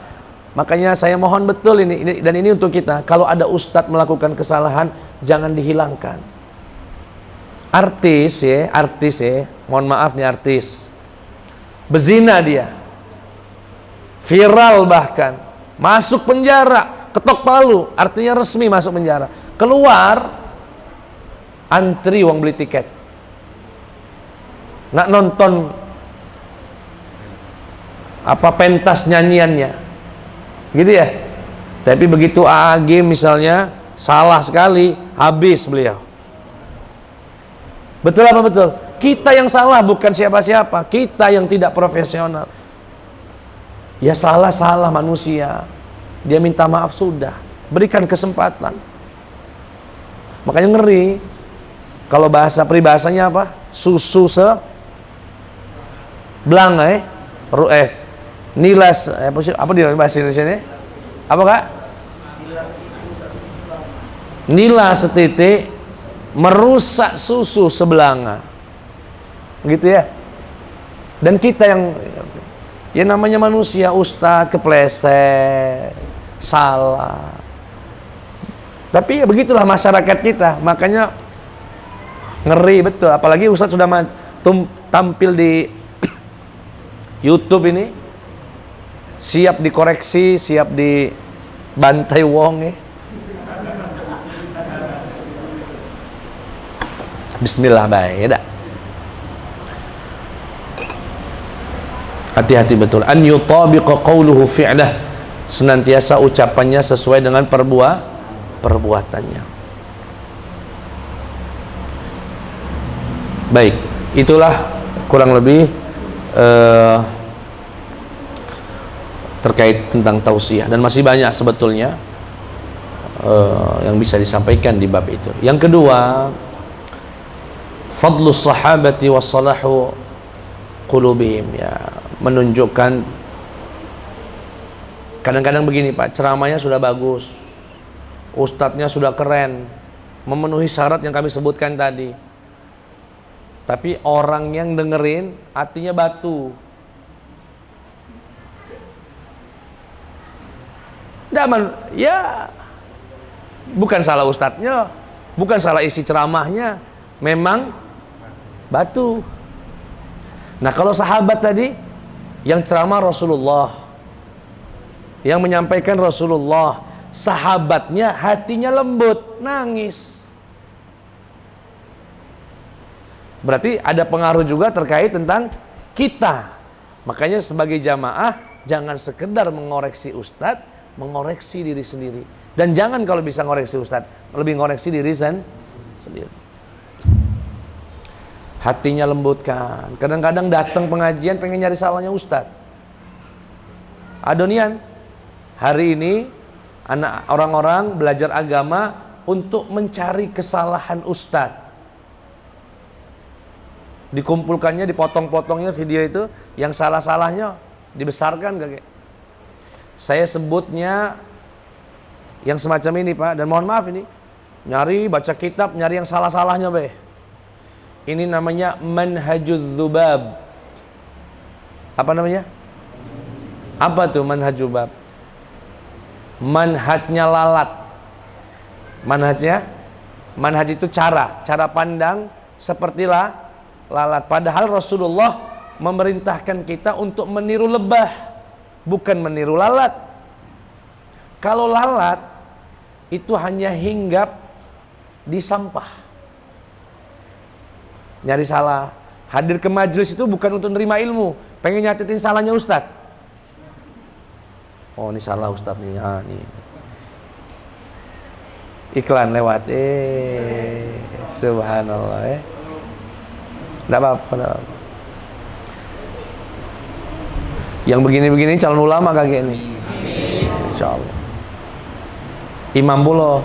Speaker 1: Makanya saya mohon betul ini dan ini untuk kita. Kalau ada ustadz melakukan kesalahan, jangan dihilangkan. Artis ya, mohon maaf nih artis. Bezina dia. Viral bahkan. Masuk penjara, ketok palu, artinya resmi masuk penjara. Keluar, antri uang beli tiket. Nak nonton pentas nyanyiannya. Gitu ya. Tapi begitu AAG misalnya salah sekali, habis beliau. Betul apa betul? Kita yang salah, bukan siapa-siapa. Kita yang tidak profesional. Ya salah manusia. Dia minta maaf sudah. Berikan kesempatan. Makanya ngeri. Kalau peribahasanya apa? Susu belanga nilas apa dia bahasa Indonesia ini? Apa Kak? Nilas setitik merusak susu sebelanga. Gitu ya. Dan kita yang ya namanya manusia, ustadz kepleset, salah. Tapi ya begitulah masyarakat kita. Makanya ngeri betul. Apalagi ustadz sudah tampil di YouTube ini, siap dikoreksi, siap dibantai wong ya. Bismillah baik ya dak. Hati-hati betul. An yutabiqa qawluhu fi'lah. Senantiasa ucapannya sesuai dengan perbuatannya. Baik, itulah kurang lebih terkait tentang tausiah dan masih banyak sebetulnya yang bisa disampaikan di bab itu. Yang kedua, fadlus sahabati wassalahu qulubihim, ya, menunjukkan kadang-kadang begini Pak, ceramahnya sudah bagus, ustadznya sudah keren, memenuhi syarat yang kami sebutkan tadi, tapi orang yang dengerin hatinya batu. Ya bukan salah ustadznya, bukan salah isi ceramahnya, memang batu. Nah kalau sahabat tadi yang ceramah Rasulullah, yang menyampaikan Rasulullah, sahabatnya hatinya lembut, nangis. Berarti ada pengaruh juga terkait tentang kita. Makanya sebagai jamaah jangan sekedar mengoreksi ustadz, mengoreksi diri sendiri. Dan jangan kalau bisa ngoreksi ustadz, lebih ngoreksi diri sendiri. Hatinya lembutkan. Kadang-kadang datang pengajian pengen nyari salahnya ustadz. Adonian, Hari ini anak orang-orang belajar agama untuk mencari kesalahan ustadz. Dikumpulkannya, dipotong-potongnya video itu, yang salah-salahnya dibesarkan kakek. Saya sebutnya yang semacam ini Pak, dan mohon maaf ini nyari baca kitab, nyari yang salah-salahnya be. Ini namanya manhajuz dzubab. Apa namanya? Apa tuh manhajuz dzubab? Manhajnya lalat. Manhaj itu cara pandang seperti lalat. Padahal Rasulullah memerintahkan kita untuk meniru lebah, bukan meniru lalat. Kalau lalat itu hanya hinggap di sampah, nyari salah. Hadir ke majelis itu bukan untuk nerima ilmu, pengen nyatetin salahnya ustadz. Oh ini salah ustadz nih, nih. Iklan lewat, subhanallah, Nggak apa-apa. Yang begini-begini calon ulama kakek ini, insya Allah. Imam pula,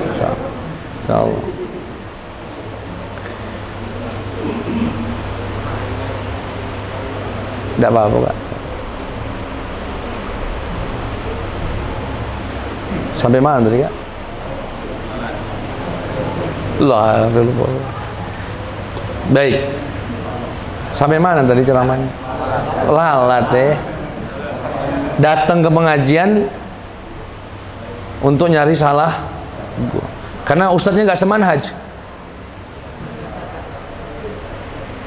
Speaker 1: insya Allah. Nggak apa-apa Kak. Sampai mana tadi Kak? Lah, baik. Sampai mana tadi ceramahnya? Lalat datang ke pengajian untuk nyari salah, karena ustadznya nggak semanhaj.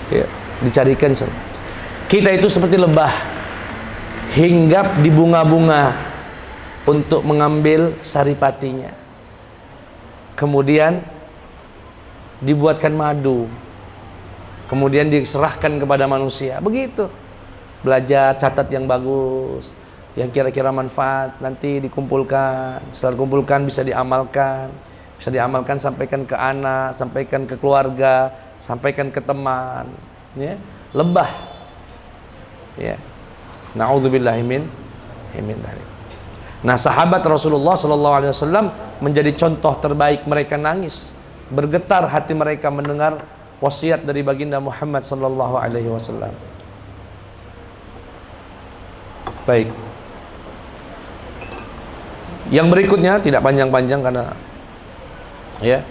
Speaker 1: Ya, dicarikan. Kita itu seperti lebah, hinggap di bunga-bunga untuk mengambil saripatinya. Kemudian dibuatkan madu, kemudian diserahkan kepada manusia. Begitu. Belajar, catat yang bagus, yang kira-kira manfaat, nanti dikumpulkan. Setelah dikumpulkan bisa diamalkan. Bisa diamalkan, sampaikan ke anak, sampaikan ke keluarga, sampaikan ke teman. Ya. Lebah. Ya. Na'udzubillahi min dzalik. Nah, sahabat Rasulullah SAW menjadi contoh terbaik. Mereka nangis, bergetar hati mereka mendengar wasiat dari baginda Muhammad SAW. Baik. Yang berikutnya tidak panjang-panjang karena ya,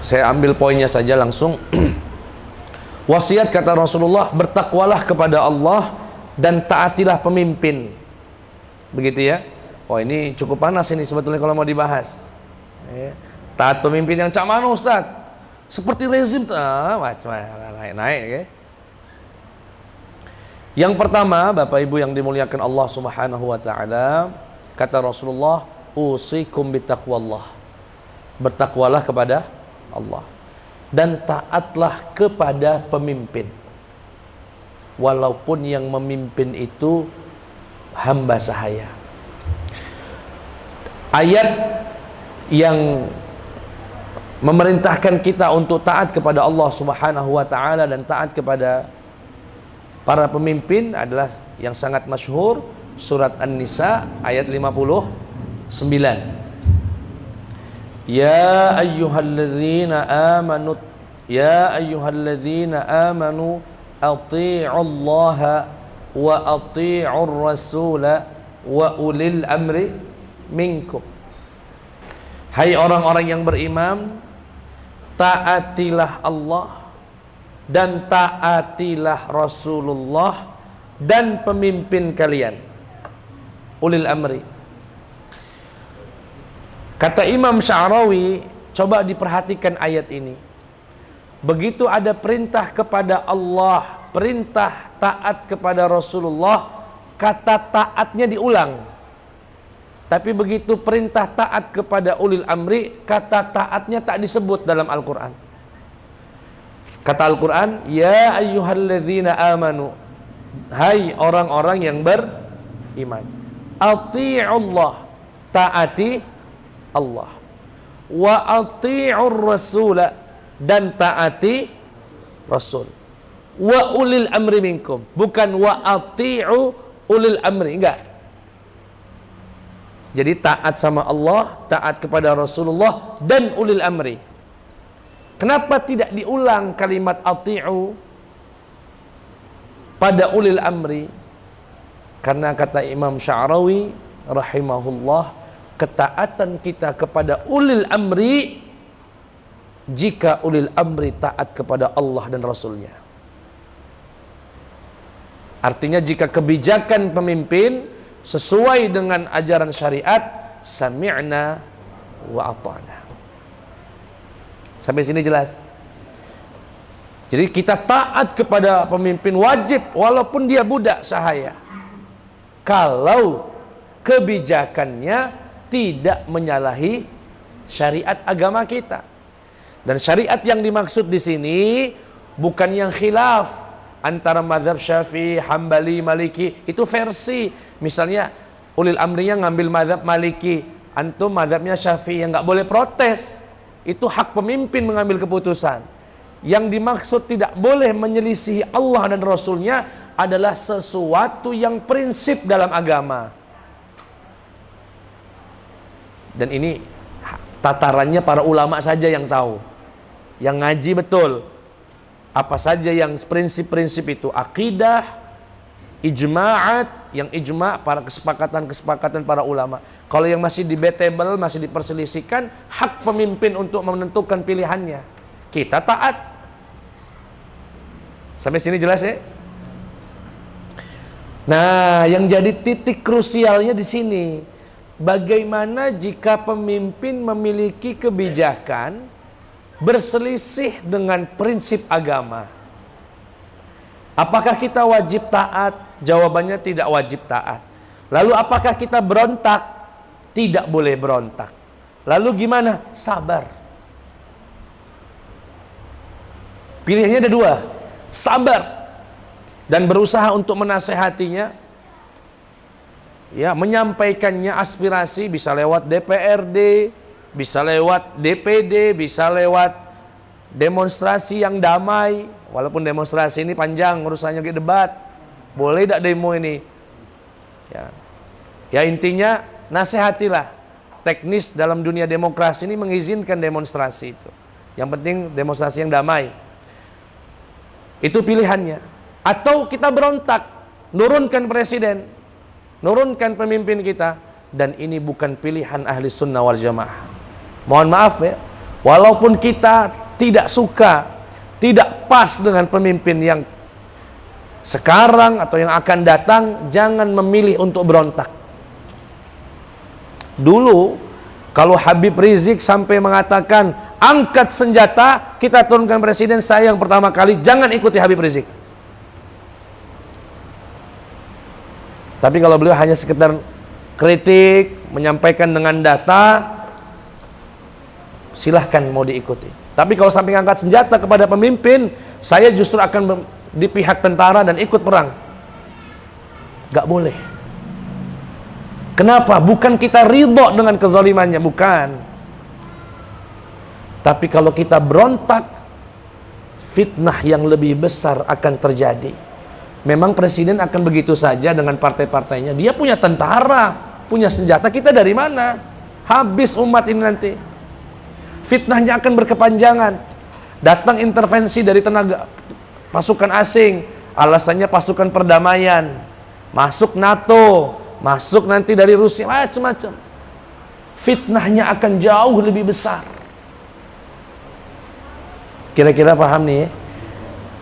Speaker 1: saya ambil poinnya saja langsung. Wasiat kata Rasulullah, bertakwalah kepada Allah dan taatilah pemimpin. Begitu ya. Oh ini cukup panas ini sebetulnya kalau mau dibahas. Ya. Taat pemimpin yang cak mana Ustaz? Seperti rezim macam naik-naik ya. Yang pertama, Bapak Ibu yang dimuliakan Allah Subhanahu wa taala, kata Rasulullah, usikum bitaqwallah. Bertakwalah kepada Allah dan taatlah kepada pemimpin. Walaupun yang memimpin itu hamba sahaya. Ayat yang memerintahkan kita untuk taat kepada Allah Subhanahu wa taala dan taat kepada para pemimpin adalah yang sangat masyhur, surat An-Nisa ayat 59. Ya ayyuhalladzina amanu athi'ullaha wa athi'ur rasula wa ulil amri minkum. Hai orang-orang yang beriman, taatilah Allah dan taatilah Rasulullah dan pemimpin kalian, ulil amri. Kata Imam Sya'rawi, coba diperhatikan ayat ini. Begitu ada perintah kepada Allah, perintah taat kepada Rasulullah, kata taatnya diulang. Tapi begitu perintah taat kepada ulil amri, kata taatnya tak disebut dalam Al-Quran. Kata Al-Quran, ya ayyuhalladzina amanu, hai orang-orang yang beriman, ati'ullah, taati Allah, wa ati'ur rasula, dan taati Rasul, wa ulil amri minkum, bukan wa ati'u ulil amri, enggak. Jadi taat sama Allah, taat kepada Rasulullah dan ulil amri. Kenapa tidak diulang kalimat ati'u pada ulil amri? Karena kata Imam Sya'rawi rahimahullah, ketaatan kita kepada ulil amri jika ulil amri taat kepada Allah dan Rasulnya. Artinya jika kebijakan pemimpin sesuai dengan ajaran syariat, sami'na wa ata'na. Sampai sini jelas? Jadi kita taat kepada pemimpin wajib walaupun dia budak sahaya, kalau kebijakannya tidak menyalahi syariat agama kita. Dan syariat yang dimaksud di sini bukan yang khilaf antara mazhab Syafi'i, Hambali, Maliki. Itu versi. Misalnya ulil amrinya ngambil mazhab Maliki, antum mazhabnya Syafi'i, yang nggak boleh protes. Itu hak pemimpin mengambil keputusan. Yang dimaksud tidak boleh menyelisihi Allah dan Rasulnya adalah sesuatu yang prinsip dalam agama. Dan ini tatarannya para ulama saja yang tahu, yang ngaji betul apa saja yang prinsip-prinsip itu. Akidah, ijma'at, yang ijma' para kesepakatan para ulama. Kalau yang masih debatable, masih diperselisihkan, hak pemimpin untuk menentukan pilihannya. Kita taat. Sampai sini jelas ya? Nah, yang jadi titik krusialnya di sini, bagaimana jika pemimpin memiliki kebijakan berselisih dengan prinsip agama? Apakah kita wajib taat? Jawabannya tidak wajib taat. Lalu apakah kita berontak? Tidak boleh berontak. Lalu gimana? Sabar. Pilihannya ada dua. Sabar dan berusaha untuk menasehatinya, ya, menyampaikannya aspirasi, bisa lewat DPRD, bisa lewat DPD, bisa lewat demonstrasi yang damai. Walaupun demonstrasi ini panjang urusannya ke debat, boleh tidak demo ini? Ya intinya nasihatilah. Teknis dalam dunia demokrasi ini mengizinkan demonstrasi itu. Yang penting demonstrasi yang damai. Itu pilihannya. Atau kita berontak, nurunkan presiden, nurunkan pemimpin kita. Dan ini bukan pilihan ahli sunnah wal jamaah. Mohon maaf ya, walaupun kita tidak suka, tidak pas dengan pemimpin yang sekarang atau yang akan datang, jangan memilih untuk berontak. Dulu kalau Habib Rizik sampai mengatakan angkat senjata, kita turunkan presiden, saya yang pertama kali jangan ikuti Habib Rizik. Tapi kalau beliau hanya sekedar kritik, menyampaikan dengan data, silahkan mau diikuti. Tapi kalau sampai angkat senjata kepada pemimpin, saya justru akan di pihak tentara dan ikut perang. Gak boleh. Kenapa? Bukan kita ridho dengan kezalimannya, bukan. Tapi kalau kita berontak, fitnah yang lebih besar akan terjadi. Memang presiden akan begitu saja dengan partai-partainya. Dia punya tentara, punya senjata, kita dari mana? Habis umat ini nanti. Fitnahnya akan berkepanjangan. Datang intervensi dari tenaga pasukan asing, alasannya pasukan perdamaian. Masuk NATO, masuk nanti dari Rusia, macam-macam. Fitnahnya akan jauh lebih besar. Kira-kira paham nih?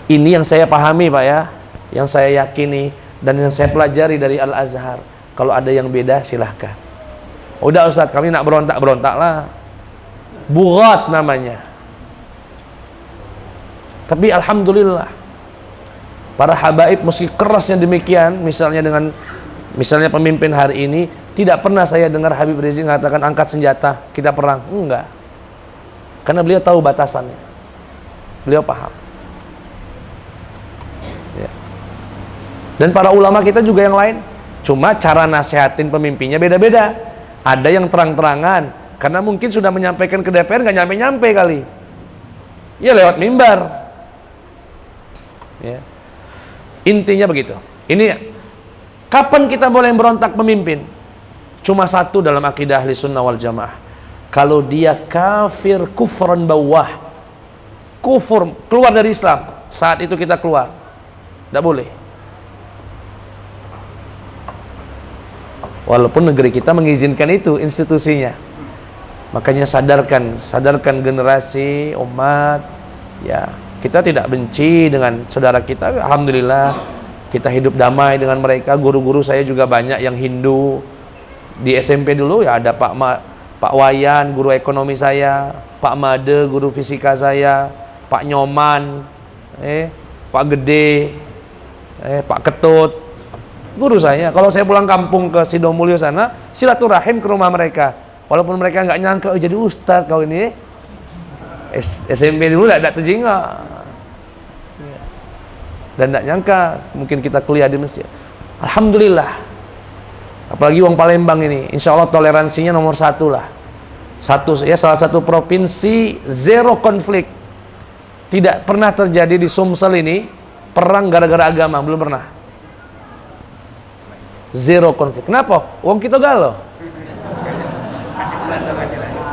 Speaker 1: Ini yang saya pahami Pak ya, yang saya yakini dan yang saya pelajari dari Al-Azhar. Kalau ada yang beda silahkan. Udah Ustadz, kami nak berontak, berontaklah. Bughat namanya. Tapi alhamdulillah, para habaib meski kerasnya demikian, misalnya pemimpin hari ini, tidak pernah saya dengar Habib Rizik mengatakan angkat senjata, kita perang. Enggak. Karena beliau tahu batasannya. Beliau paham. Ya. Dan para ulama kita juga yang lain, cuma cara nasihatin pemimpinnya beda-beda. Ada yang terang-terangan, karena mungkin sudah menyampaikan ke DPR nggak nyampe-nyampe kali. Ya lewat mimbar. Ya. Intinya begitu. Ini kapan kita boleh berontak pemimpin? cuma satu dalam akidah ahli sunnah wal jamaah. Kalau dia kafir kufran bawah, kufur, keluar dari Islam, saat itu kita keluar, tidak boleh. Walaupun negeri kita mengizinkan itu, institusinya. Makanya sadarkan generasi umat, ya, kita tidak benci dengan saudara kita. Alhamdulillah kita hidup damai dengan mereka. Guru-guru saya juga banyak yang Hindu. Di SMP dulu ya ada Pak Wayan, guru ekonomi saya, Pak Made, guru fisika saya, Pak Nyoman, Pak Gede, Pak Ketut, guru saya. Kalau saya pulang kampung ke Sidomulyo sana, silaturahim ke rumah mereka. Walaupun mereka nggak nyangka, oh, jadi ustadz kau ini. SMP dulu tidak terjengah. Dan tidak nyangka mungkin kita kuliah di masjid. Alhamdulillah. Apalagi wong Palembang ini, insya Allah toleransinya nomor 1 lah. Salah satu provinsi zero konflik. Tidak pernah terjadi di Sumsel ini perang gara-gara agama, belum pernah. Zero konflik. Kenapa? Wong kita galau.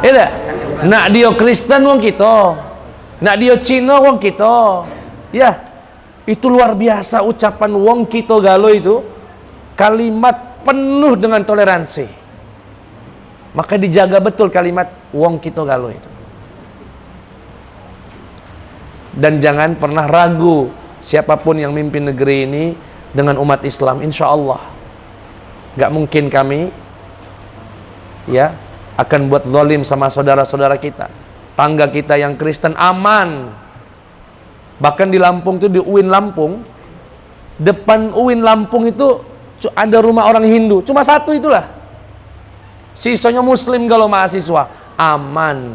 Speaker 1: Tidak. Nak dia Kristen wong kita, nak dia Cina wong kita. Ya, itu luar biasa ucapan wong kita galo itu, kalimat penuh dengan toleransi. Maka dijaga betul kalimat wong kita galo itu. Dan jangan pernah ragu siapapun yang mimpin negeri ini dengan umat Islam, insya Allah gak mungkin kami ya akan buat zalim sama saudara-saudara kita. Tangga kita yang Kristen aman. Bahkan di Lampung itu, di UIN Lampung, depan UIN Lampung itu ada rumah orang Hindu, cuma satu itulah. Sisanya Muslim kalau mahasiswa. Aman,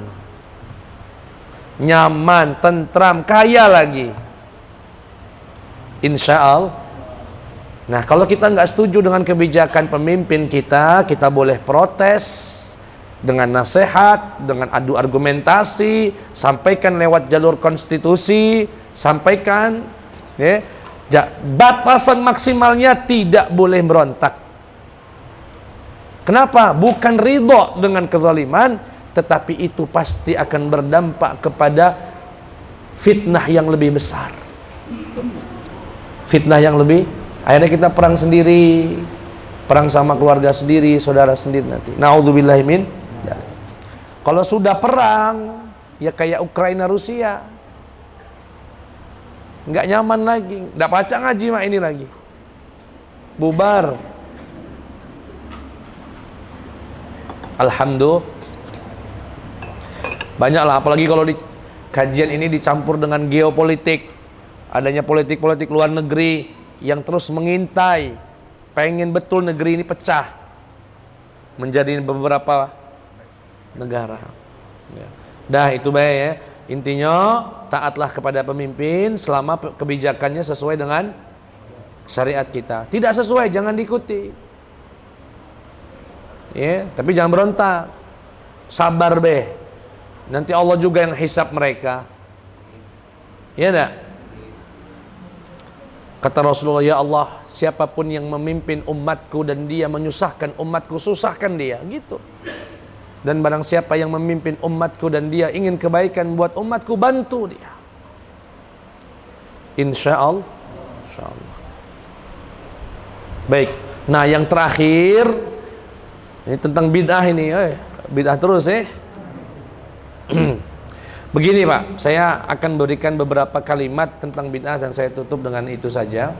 Speaker 1: nyaman, tentram, kaya lagi, insya Allah. Nah, kalau kita nggak setuju dengan kebijakan pemimpin kita boleh protes dengan nasihat, dengan adu argumentasi, sampaikan lewat jalur konstitusi, sampaikan, ya, batasan maksimalnya tidak boleh berontak. Kenapa? Bukan ridho dengan kezaliman, tetapi itu pasti akan berdampak kepada fitnah yang lebih besar. Fitnah yang lebih, akhirnya kita perang sendiri, perang sama keluarga sendiri, saudara sendiri nanti. Na'udzubillahi min. Kalau sudah perang, ya kayak Ukraina Rusia, nggak nyaman lagi, nggak baca ngaji mah ini lagi, bubar. Alhamdulillah, banyaklah, apalagi kalau di kajian ini dicampur dengan geopolitik, adanya politik-politik luar negeri yang terus mengintai, pengen betul negeri ini pecah menjadi beberapa negara. Ya. Dah itu baik ya. Intinya taatlah kepada pemimpin selama kebijakannya sesuai dengan syariat kita. Tidak sesuai jangan diikuti. Ya, tapi jangan berontak. Sabar be. Nanti Allah juga yang hisab mereka. Ya enggak? Kata Rasulullah, ya Allah, siapapun yang memimpin umatku dan dia menyusahkan umatku, susahkan dia, gitu. Dan barang siapa yang memimpin umatku dan dia ingin kebaikan buat umatku, bantu dia. Insya Allah. Insya Allah. Baik. Nah yang terakhir, ini tentang bid'ah ini. Bid'ah terus Begini Pak, saya akan berikan beberapa kalimat tentang bid'ah dan saya tutup dengan itu saja.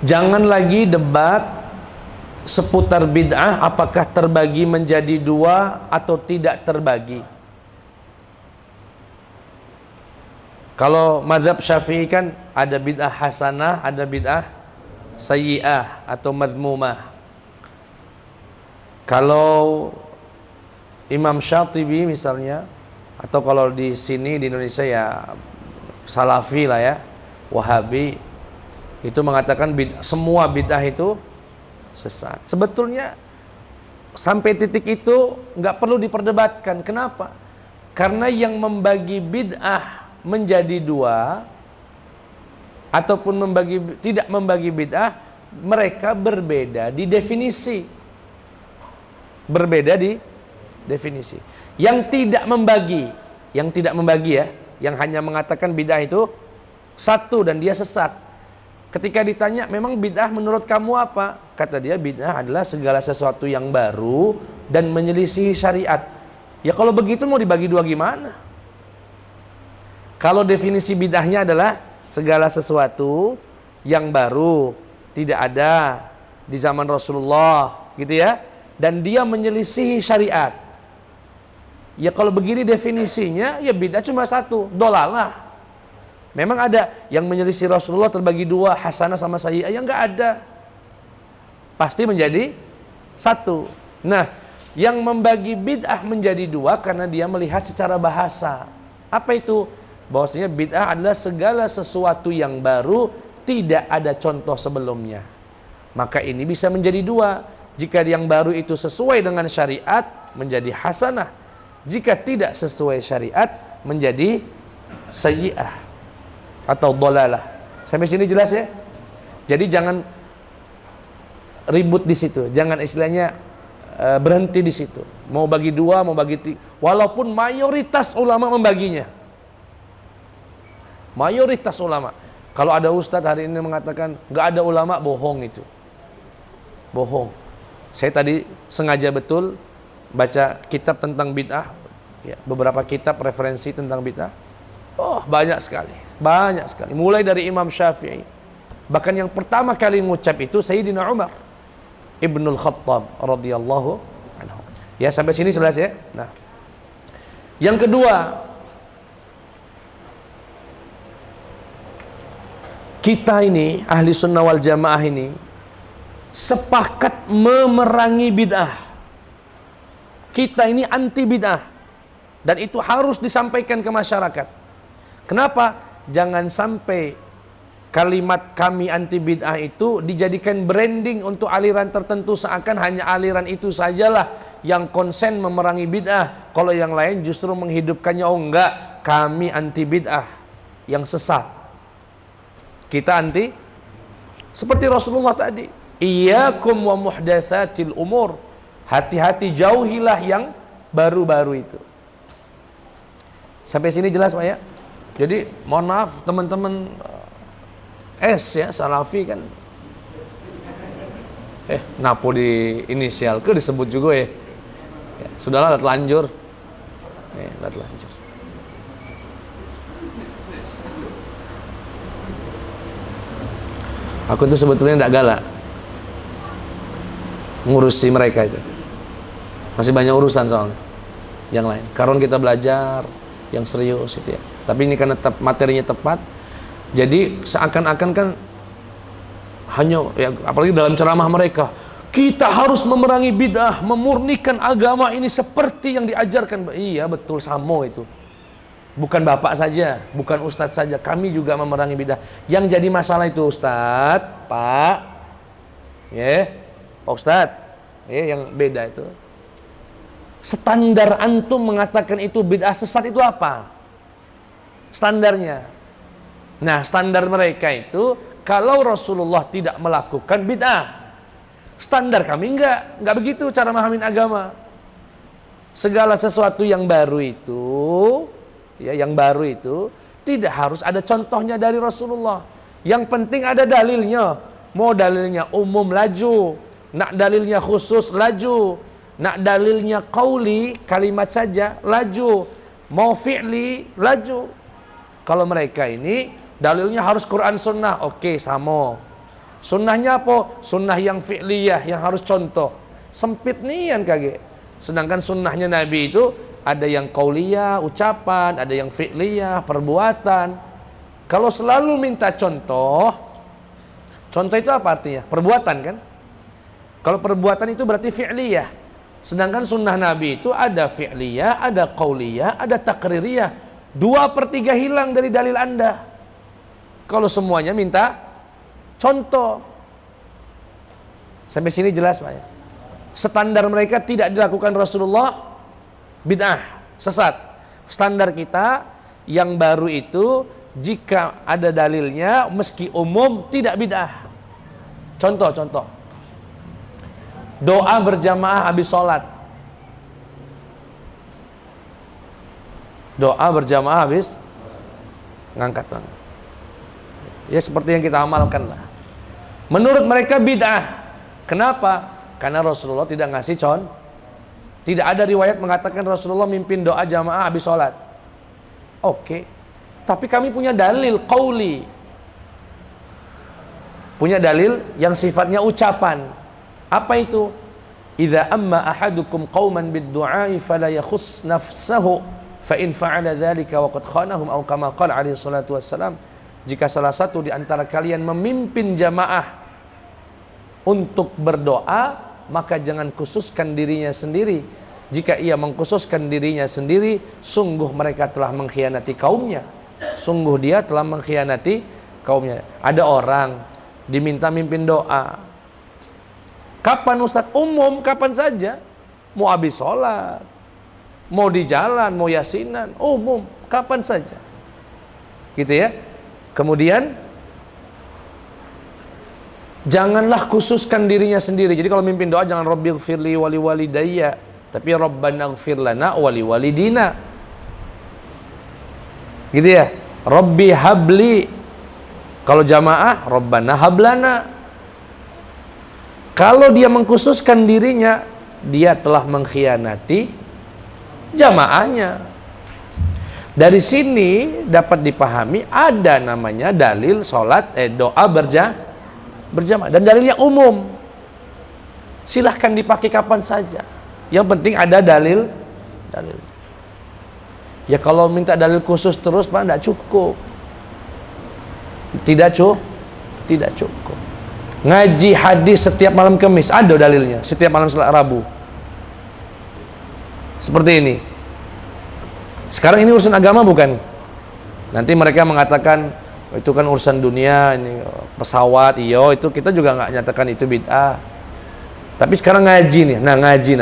Speaker 1: Jangan lagi debat seputar bid'ah apakah terbagi menjadi 2 atau tidak terbagi. Kalau mazhab Syafi'i kan ada bid'ah hasanah, ada bid'ah sayyi'ah atau madmumah. Kalau Imam Syatibi misalnya, atau kalau di sini di Indonesia ya Salafi lah ya, Wahabi, itu mengatakan semua bid'ah itu sesat. Sebetulnya sampai titik itu nggak perlu diperdebatkan. Kenapa? Karena yang membagi bid'ah menjadi 2 ataupun tidak membagi bid'ah mereka berbeda di definisi. Berbeda di definisi. Yang tidak membagi ya, yang hanya mengatakan bid'ah itu satu dan dia sesat. Ketika ditanya, memang bid'ah menurut kamu apa? Kata dia, bid'ah adalah segala sesuatu yang baru dan menyelisihi syariat. Ya kalau begitu mau dibagi dua gimana? Kalau definisi bid'ahnya adalah segala sesuatu yang baru, tidak ada di zaman Rasulullah, gitu ya, dan dia menyelisihi syariat. Ya kalau begini definisinya, ya bid'ah cuma satu, dolalah. Memang ada yang menyelisih Rasulullah terbagi dua, hasanah sama sayyi'ah? Ya enggak ada. Pasti menjadi satu. Nah, yang membagi bid'ah menjadi dua karena dia melihat secara bahasa. Apa itu? Bahwasanya bid'ah adalah segala sesuatu yang baru, tidak ada contoh sebelumnya. Maka ini bisa menjadi dua. Jika yang baru itu sesuai dengan syariat, menjadi hasanah. Jika tidak sesuai syariat, menjadi sayyi'ah atau dolalah. Sampai sini jelas ya? Jadi jangan ribut di situ, jangan istilahnya berhenti di situ. Mau bagi dua, mau bagi tiga, walaupun mayoritas ulama membaginya. Mayoritas ulama. Kalau ada ustadz hari ini mengatakan nggak ada ulama, bohong itu. Bohong. Saya tadi sengaja betul baca kitab tentang bid'ah, ya, beberapa kitab referensi tentang bid'ah. Oh, banyak sekali. Banyak sekali. Mulai dari Imam Syafi'i. Bahkan yang pertama kali mengucap itu Sayyidina Umar Ibnul Khattab radhiyallahu anhu. Ya, sampai sini jelas ya. Nah, yang kedua, kita ini ahli sunnah wal jamaah ini sepakat memerangi bid'ah. Kita ini anti bid'ah, dan itu harus disampaikan ke masyarakat. Kenapa? Jangan sampai kalimat kami anti bid'ah itu dijadikan branding untuk aliran tertentu, seakan hanya aliran itu sajalah yang konsen memerangi bid'ah, kalau yang lain justru menghidupkannya. Oh enggak, kami anti bid'ah yang sesat. Kita anti, seperti Rasulullah tadi, iyyakum wa muhdatsatil umur, hati-hati jauhilah yang baru-baru itu. Sampai sini jelas Pak ya? Jadi mohon maaf teman-teman S ya, Salafi kan napo di inisial ke disebut juga ya. Sudahlah, telanjur. Telanjur. Aku tuh sebetulnya tidak galak ngurusi mereka itu. Masih banyak urusan soalnya yang lain. Karena kita belajar yang serius itu ya. Tapi ini karena materinya tepat, jadi seakan-akan kan hanya ya, apalagi dalam ceramah mereka, kita harus memerangi bid'ah, memurnikan agama ini seperti yang diajarkan. Iya betul, samo itu. Bukan bapak saja, bukan ustadz saja, kami juga memerangi bid'ah. Yang jadi masalah itu ustadz, pak, ya, pak ustadz, ya, yang beda itu. Standar antum mengatakan itu bid'ah sesat itu apa? Standarnya. Nah, standar mereka itu kalau Rasulullah tidak melakukan bid'ah. Standar kami enggak begitu cara memahami agama. Segala sesuatu yang baru itu, ya, yang baru itu tidak harus ada contohnya dari Rasulullah. Yang penting ada dalilnya. Mau dalilnya umum laju, nak dalilnya khusus laju, nak dalilnya qauli kalimat saja laju, mau fi'li laju. Kalau mereka ini dalilnya harus Quran sunnah, oke, sama. Sunnahnya apa? Sunnah yang fi'liyah, yang harus contoh. Sempit nian kage. Sedangkan sunnahnya Nabi itu ada yang qauliyah, ucapan, ada yang fi'liyah, perbuatan. Kalau selalu minta contoh itu apa artinya? Perbuatan kan? Kalau perbuatan itu berarti fi'liyah. Sedangkan sunnah Nabi itu ada fi'liyah, ada qauliyah, ada takririyah. 2/3 hilang dari dalil Anda kalau semuanya minta contoh. Sampai sini jelas Pak ya? Standar mereka tidak dilakukan Rasulullah, bid'ah, sesat. Standar kita yang baru itu jika ada dalilnya meski umum tidak bid'ah. Contoh. Doa berjamaah habis sholat. Doa berjamaah habis ngangkat tangan. Ya seperti yang kita amalkan lah. Menurut mereka bid'ah. Kenapa? Karena Rasulullah tidak ngasih contoh. Tidak ada riwayat mengatakan Rasulullah mimpin doa jamaah habis sholat. Oke. Tapi kami punya dalil qauli. Punya dalil yang sifatnya ucapan. Apa itu? Idza amma ahadukum qauman bid-du'ai fala yakhus nafsahu fa in fa'ala dzalika wa qad khanahum aw kama qala alaihi salatu wassalam. Jika salah satu di antara kalian memimpin jamaah untuk berdoa, maka jangan khususkan dirinya sendiri. Jika ia mengkhususkan dirinya sendiri, sungguh mereka telah mengkhianati kaumnya. Sungguh dia telah mengkhianati kaumnya. Ada orang diminta mimpin doa. Kapan Ustaz? Umum, kapan saja. Mau habis sholat, mau di jalan, mau yasinan, umum, kapan saja. Gitu ya. Kemudian janganlah khususkan dirinya sendiri. Jadi kalau mimpin doa jangan Rabbighfirli wali walidayya, tapi Rabbanaghfir lana wali walidina. Gitu ya. Rabbi habli. Kalau jamaah Rabbana hablana. Kalau dia mengkhususkan dirinya, dia telah mengkhianati jamaahnya. Dari sini dapat dipahami ada namanya dalil sholat doa berjamaah dan dalilnya umum. Silahkan dipakai kapan saja. Yang penting ada dalil. Ya kalau minta dalil khusus terus Pak tidak cukup. Tidak cukup. Ngaji hadis setiap malam Kamis ada dalilnya, setiap malam Salat Rabu. Seperti ini. Sekarang ini urusan agama bukan? Nanti mereka mengatakan itu kan urusan dunia, ini pesawat, iyo itu kita juga nggak nyatakan itu bid'ah. Tapi sekarang ngaji nih, ngaji.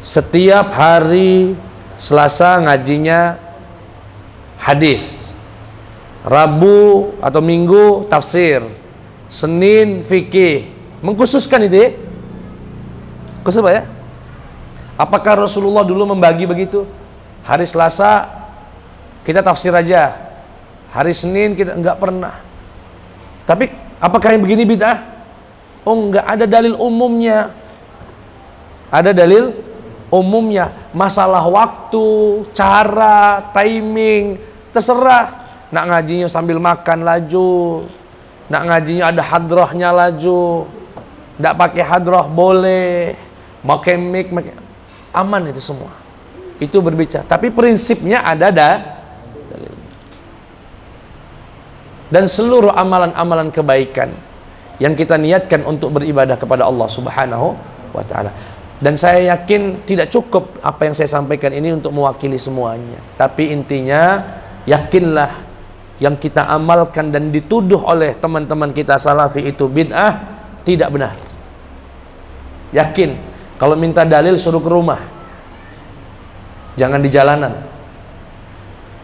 Speaker 1: Setiap hari Selasa ngajinya hadis, Rabu atau Minggu tafsir, Senin fikih. Mengkhususkan itu ya? Khusus Pak ya? Apakah Rasulullah dulu membagi begitu? Hari Selasa kita tafsir aja, hari Senin kita enggak pernah. Tapi apakah yang begini bid'ah? Oh enggak, ada dalil umumnya. Ada dalil umumnya. Masalah waktu, cara, timing, terserah. Nak ngajinya sambil makan laju, nak ngajinya ada hadrahnya laju, nak pakai hadrah boleh, pakai mic, aman itu semua. Itu berbicara. Tapi prinsipnya ada dalil. Dan seluruh amalan-amalan kebaikan yang kita niatkan untuk beribadah kepada Allah Subhanahu wa ta'ala. Dan saya yakin tidak cukup apa yang saya sampaikan ini untuk mewakili semuanya. Tapi intinya, yakinlah yang kita amalkan dan dituduh oleh teman-teman kita salafi itu bid'ah, tidak benar. Yakin. Kalau minta dalil suruh ke rumah, jangan di jalanan.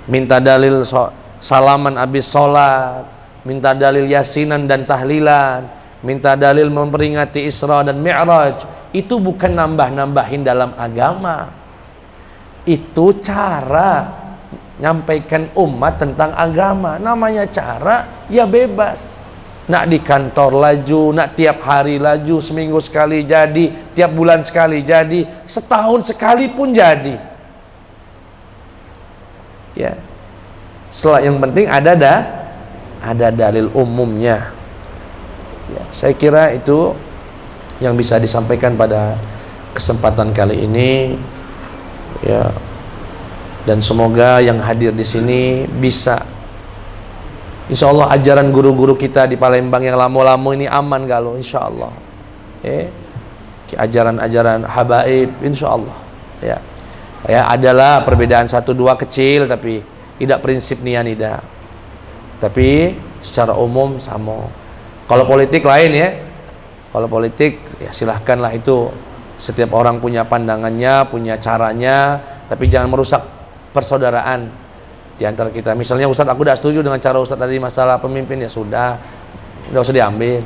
Speaker 1: Minta dalil salaman habis sholat, minta dalil yasinan dan tahlilan, minta dalil memperingati Isra dan Mi'raj, itu bukan nambah-nambahin dalam agama. Itu cara nyampaikan umat tentang agama. Namanya cara, ya bebas. Nak di kantor laju, nak tiap hari laju, seminggu sekali jadi, tiap bulan sekali jadi, setahun sekali pun jadi. Ya. Setelah yang penting ada dalil umumnya. Ya, saya kira itu yang bisa disampaikan pada kesempatan kali ini. Ya. Dan semoga yang hadir di sini bisa, insya Allah ajaran guru-guru kita di Palembang yang lama-lama ini aman kalau insya Allah. Ajaran-ajaran habaib insya Allah. Ya, adalah perbedaan 1-2 kecil tapi tidak prinsip nianida. Tapi secara umum sama. Kalau politik lain ya. Kalau politik ya silahkanlah, itu setiap orang punya pandangannya, punya caranya, tapi jangan merusak persaudaraan di antara kita. Misalnya Ustadz, aku tidak setuju dengan cara Ustadz tadi masalah pemimpin, ya sudah, tidak usah diambil.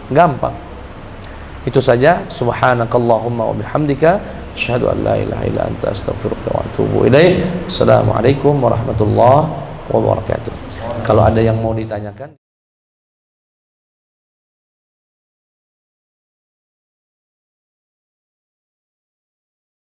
Speaker 1: Gampang. Itu saja. Subhanakallahumma wa bihamdika asyhadu an la ilaha illa anta astaghfiruka wa atubu ilaik. Assalamualaikum warahmatullahi wabarakatuh. Kalau ada yang mau ditanyakan